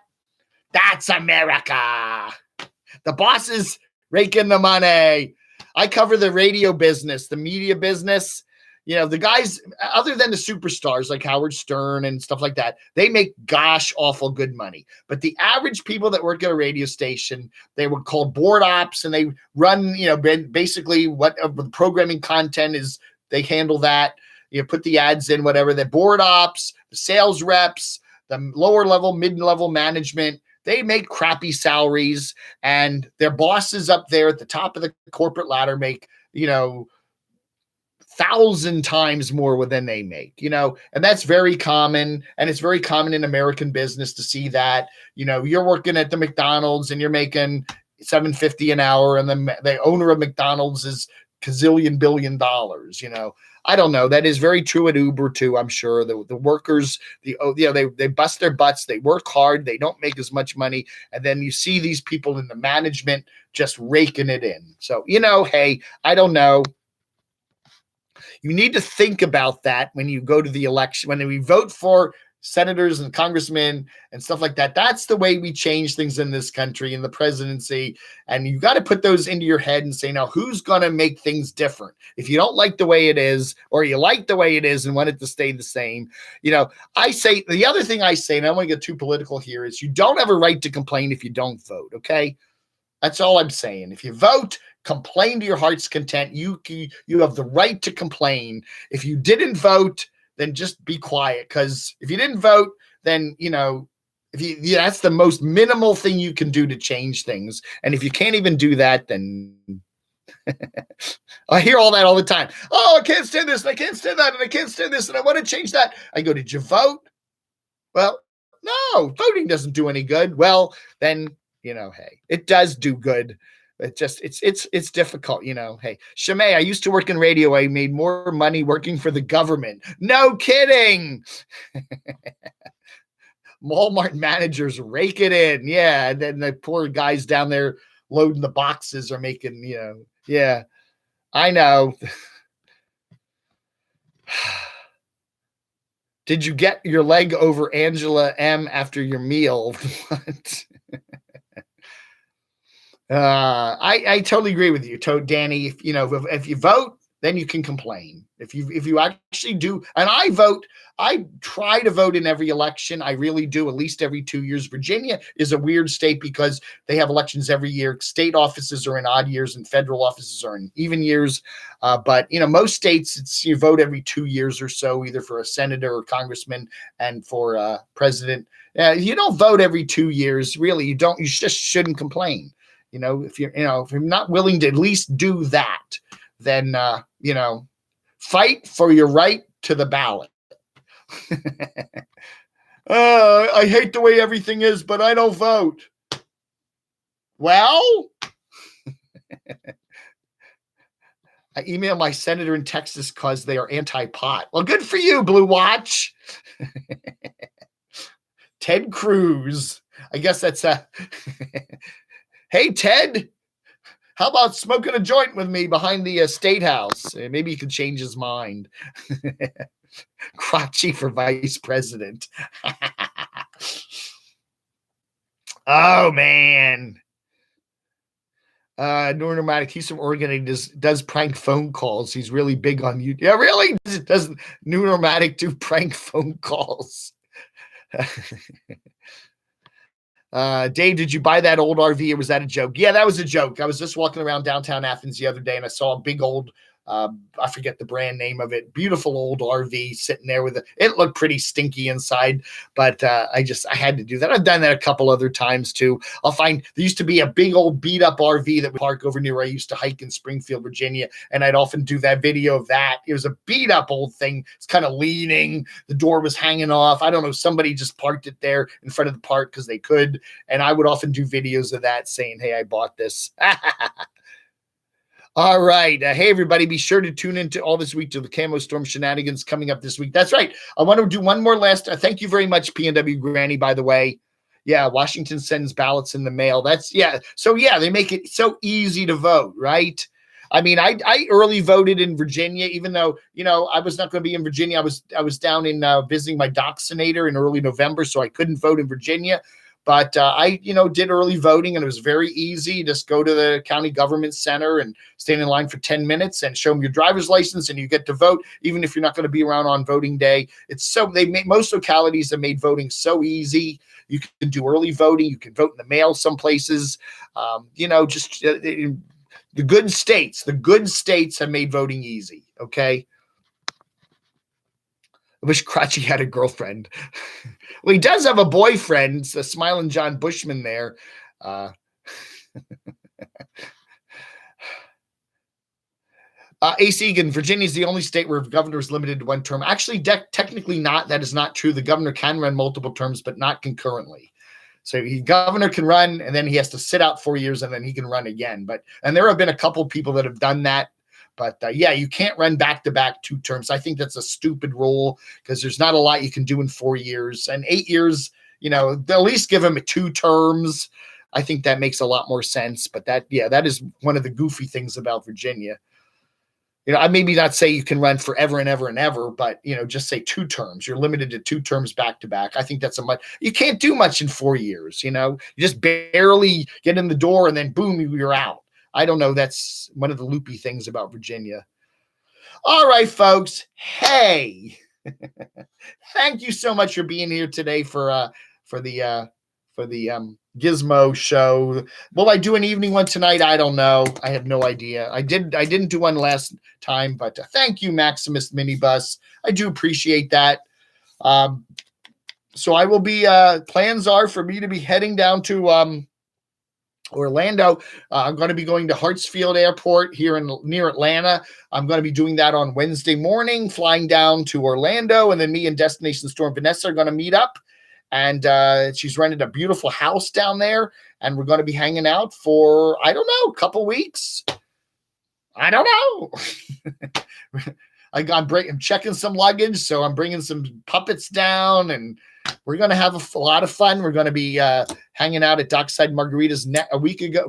That's America. The bosses rake in the money. I cover the radio business, the media business. The guys, other than the superstars like Howard Stern and stuff like that, they make gosh awful good money. But the average people that work at a radio station, they were called board ops, and they run, basically what the programming content is. They handle that. Put the ads in, whatever. The board ops, the sales reps, the lower level, mid-level management, they make crappy salaries, and their bosses up there at the top of the corporate ladder make, 1,000 times more than they make, and that's very common. And it's very common in American business to see that, you're working at the McDonald's and you're making $7.50 an hour, and the owner of McDonald's is gazillion billion dollars. I don't know. That is very true at Uber too. I'm sure the workers, they bust their butts. They work hard. They don't make as much money. And then you see these people in the management just raking it in. So, hey, I don't know. You need to think about that when you go to the election, when we vote for senators and congressmen and stuff like that. That's the way we change things in this country, in the presidency. And you got to put those into your head and say, now, who's going to make things different? If you don't like the way it is, or you like the way it is and want it to stay the same, I say, the other thing I say, and I don't want to get too political here, is you don't have a right to complain if you don't vote. Okay. That's all I'm saying. If you vote, complain to your heart's content. You have the right to complain. If you didn't vote, then just be quiet. Because if you didn't vote, then, that's the most minimal thing you can do to change things. And if you can't even do that, then I hear all that all the time. Oh, I can't stand this, and I can't stand that, and I can't stand this, and I want to change that. I go, did you vote? Well, no, voting doesn't do any good. Well, then, hey, it does do good. It's difficult, Hey, Shamay, I used to work in radio. I made more money working for the government. No kidding. Walmart managers rake it in. Yeah. And then the poor guys down there loading the boxes are making, yeah, I know. Did you get your leg over Angela M after your meal? What? I totally agree with you, Danny. If you vote, then you can complain. If you actually do, and I vote, I try to vote in every election. I really do, at least every 2 years. Virginia is a weird state because they have elections every year. State offices are in odd years, and federal offices are in even years. But most states, you vote every 2 years or so, either for a senator or congressman, and for president. You don't vote every 2 years, really. You don't. You just shouldn't complain. If you're not willing to at least do that, then fight for your right to the ballot. I hate the way everything is, but I don't vote. Well, I email my senator in Texas because they are anti-pot. Well, good for you, Blue Watch. Ted Cruz. I guess that's Hey, Ted, how about smoking a joint with me behind the State House? Maybe he could change his mind. Crotchy for vice president. Oh, man. Nomadic, he's from Oregon. He does prank phone calls. He's really big on YouTube. Yeah, really? Doesn't Nomadic do prank phone calls? Dave, did you buy that old RV or was that a joke? Yeah, that was a joke. I was just walking around downtown Athens the other day and I saw a big old, I forget the brand name of it, beautiful old RV sitting there it looked pretty stinky inside, but I had to do that. I've done that a couple other times too. There used to be a big old beat up RV that would park over near where I used to hike in Springfield, Virginia, and I'd often do that video of that. It was a beat up old thing. It's kind of leaning. The door was hanging off. I don't know. Somebody just parked it there in front of the park because they could, and I would often do videos of that saying, hey, I bought this. All right. Hey, everybody, be sure to tune into all this week to the Camo Storm shenanigans coming up this week. That's right. I want to do one more last. Thank you very much, PNW Granny, by the way. Yeah, Washington sends ballots in the mail. So, they make it so easy to vote, right? I mean, I early voted in Virginia, even though, I was not going to be in Virginia. I was down in visiting my doccinator in early November, so I couldn't vote in Virginia. But I, did early voting, and it was very easy. Just go to the county government center and stand in line for 10 minutes and show them your driver's license, and you get to vote, even if you're not going to be around on voting day. Most localities have made voting so easy. You can do early voting. You can vote in the mail some places. The good states have made voting easy. Okay. I wish Crotchy had a girlfriend. Well, he does have a boyfriend, it's a smiling John Bushman there. Ace Egan, Virginia is the only state where governor is limited to one term. Actually, technically not. That is not true. The governor can run multiple terms, but not concurrently. So governor can run, and then he has to sit out 4 years, and then he can run again. And there have been a couple people that have done that. But you can't run back-to-back 2 terms. I think that's a stupid rule because there's not a lot you can do in 4 years. And 8 years, they'll at least give him 2 terms. I think that makes a lot more sense. But that is one of the goofy things about Virginia. I maybe not say you can run forever and ever and ever, but, just say 2 terms. You're limited to 2 terms back-to-back. I think that's you can't do much in 4 years, You just barely get in the door and then boom, you're out. I don't know. That's one of the loopy things about Virginia. All right, folks. Hey, thank you so much for being here today for the Gizmo show. Will I do an evening one tonight? I don't know. I have no idea. I didn't do one last time, but thank you, Maximus Minibus. I do appreciate that. So I will be. Plans are for me to be heading down to Orlando. I'm going to be going to Hartsfield Airport here near Atlanta. I'm going to be doing that on Wednesday morning, flying down to Orlando, and then me and Destination Storm Vanessa are going to meet up. And she's rented a beautiful house down there, and we're going to be hanging out for, I don't know, a couple weeks. I don't know. I'm checking some luggage, so I'm bringing some puppets down, and we're going to have a lot of fun. We're going to be hanging out at Dockside Margaritas a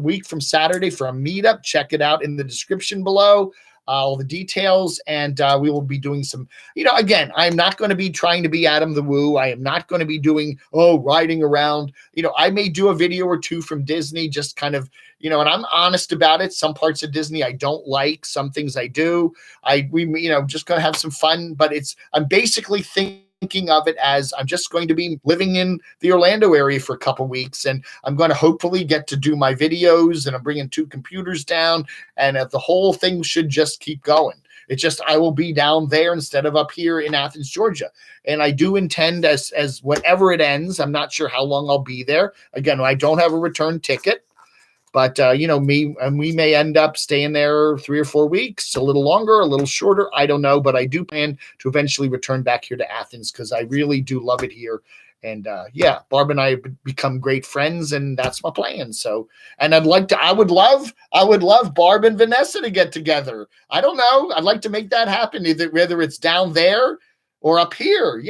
week from Saturday for a meetup. Check it out in the description below. all the details, and we will be doing some, again, I'm not going to be trying to be Adam the Woo. I am not going to be doing, riding around. I may do a video or two from Disney, just kind of, and I'm honest about it. Some parts of Disney I don't like, some things I do. We just going to have some fun, but I'm basically thinking of it as I'm just going to be living in the Orlando area for a couple weeks, and I'm going to hopefully get to do my videos, and I'm bringing 2 computers down, and the whole thing should just keep going. It's just I will be down there instead of up here in Athens, Georgia. And I do intend as whenever it ends, I'm not sure how long I'll be there. Again, I don't have a return ticket. But, we may end up staying there 3 or 4 weeks, a little longer, a little shorter. I don't know. But I do plan to eventually return back here to Athens because I really do love it here. And, Barb and I have become great friends, and that's my plan. So, and I would love Barb and Vanessa to get together. I don't know. I'd like to make that happen, whether it's down there or up here.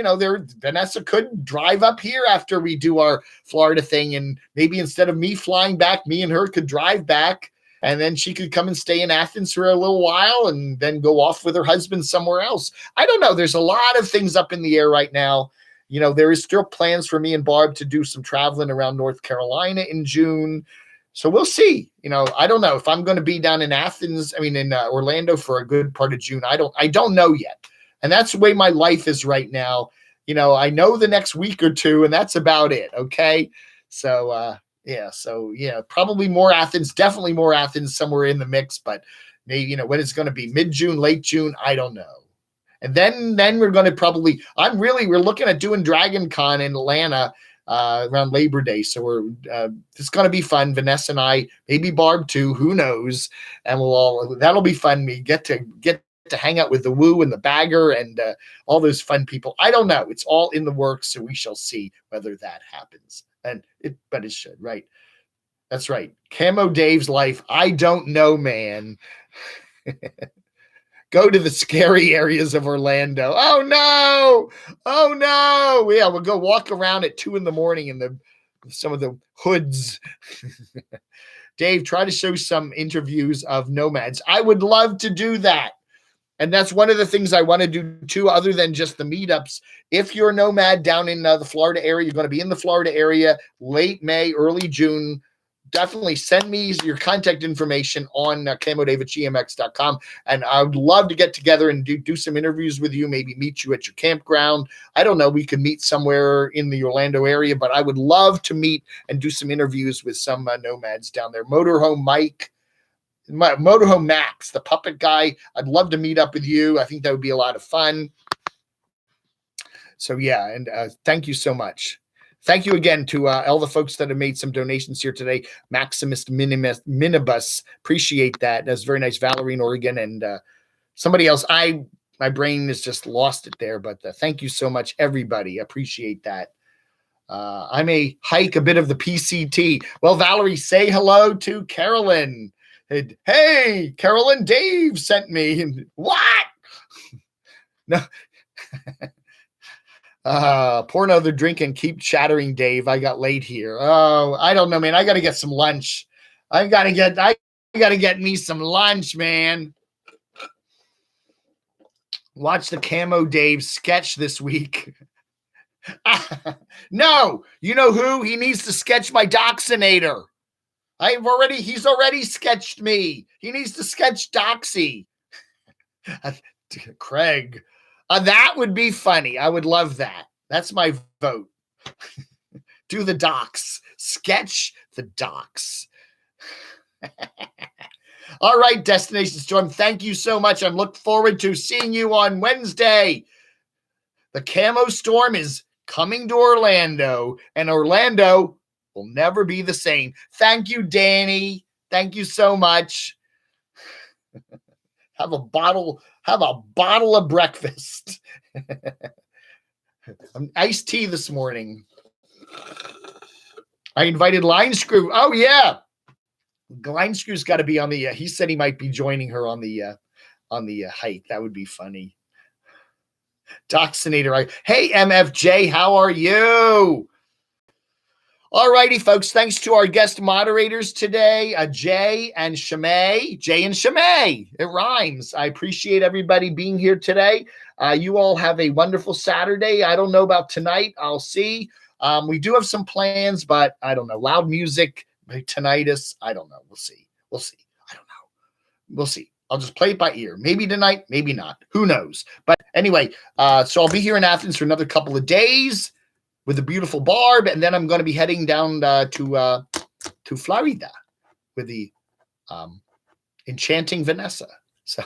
Vanessa could drive up here after we do our Florida thing, and maybe instead of me flying back, me and her could drive back, and then she could come and stay in Athens for a little while and then go off with her husband somewhere else. I don't know. There's a lot of things up in the air right now. There is still plans for me and Barb to do some traveling around North Carolina in June. So we'll see. I don't know if I'm going to be down in in Orlando for a good part of June. I don't know yet. And that's the way my life is right now. I know the next week or two, and that's about it. Okay. So, probably more Athens, definitely more Athens somewhere in the mix, but maybe, when it's going to be mid-June, late June, I don't know. And then we're going to we're looking at doing Dragon Con in Atlanta around Labor Day. So it's going to be fun. Vanessa and I, maybe Barb too, who knows? And that'll be fun. We get to hang out with the Woo and the Bagger and all those fun people. I don't know. It's all in the works, so we shall see whether that happens. But it should, right? That's right. Camo Dave's life. I don't know, man. Go to the scary areas of Orlando. Oh no. Yeah, we'll go walk around at 2 a.m. in some of the hoods. Dave, try to show some interviews of nomads. I would love to do that. And that's one of the things I want to do too, other than just the meetups. If you're a nomad down in the Florida area, you're going to be in the Florida area late May, early June, definitely send me your contact information on camodave@gmx.com. And I would love to get together and do some interviews with you, maybe meet you at your campground. I don't know. We could meet somewhere in the Orlando area, but I would love to meet and do some interviews with some nomads down there. Motorhome Mike, Motorhome Max, the puppet guy. I'd love to meet up with you. I think that would be a lot of fun. So, and thank you so much. Thank you again to all the folks that have made some donations here today. Maximus Minibus, appreciate that. That's very nice. Valerie in Oregon and somebody else. My brain has just lost it there, but thank you so much, everybody. Appreciate that. I may hike a bit of the PCT. Well, Valerie, say hello to Carolyn. Hey, Carolyn, Dave sent me. What? No. Pour another drink and keep chattering, Dave. I got late here. Oh, I don't know, man. I got to get some lunch. I got to get me some lunch, man. Watch the Camo Dave sketch this week. No, you know who? He needs to sketch my Docksinator. He's already sketched me. He needs to sketch Doxy. Craig. That would be funny. I would love that. That's my vote. Do the docs. Sketch the docs. All right, Destination Storm. Thank you so much. I'm looking forward to seeing you on Wednesday. The Camo Storm is coming to Orlando, and Orlando will never be the same. Thank you, Danny. Thank you so much. Have a bottle of breakfast. Iced tea this morning. I invited Line Screw. Oh yeah. Line Screw's got to be on the he said he might be joining her on the hike. That would be funny. Docksinator. Hey MFJ, how are you? All righty, folks. Thanks to our guest moderators today, Jay and Shamay. Jay and Shamay. It rhymes. I appreciate everybody being here today. You all have a wonderful Saturday. I don't know about tonight. I'll see. We do have some plans, but I don't know. Loud music, tinnitus. I don't know. We'll see. We'll see. I don't know. We'll see. I'll just play it by ear. Maybe tonight, maybe not. Who knows? But anyway, so I'll be here in Athens for another couple of days with the beautiful Barb, and then I'm going to be heading down to Florida with the enchanting Vanessa. So,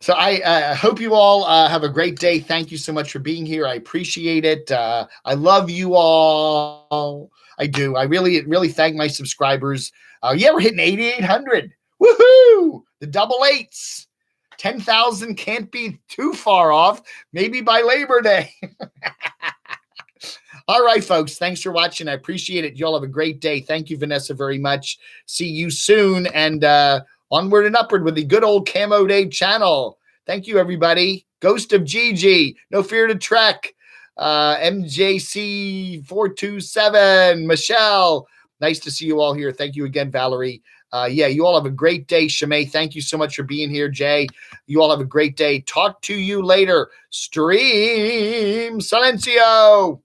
so I hope you all have a great day. Thank you so much for being here. I appreciate it. I love you all. I do. I really thank my subscribers. Yeah, we're hitting 8,800. Woohoo! The double eights. 10,000 can't be too far off. Maybe by Labor Day. All right, folks. Thanks for watching. I appreciate it. Y'all have a great day. Thank you, Vanessa, very much. See you soon. And onward and upward with the good old Camo Dave channel. Thank you, everybody. Ghost of Gigi. No Fear to Trek. MJC427. Michelle. Nice to see you all here. Thank you again, Valerie. Yeah, you all have a great day. Shamay, thank you so much for being here. Jay, you all have a great day. Talk to you later. Stream Silencio.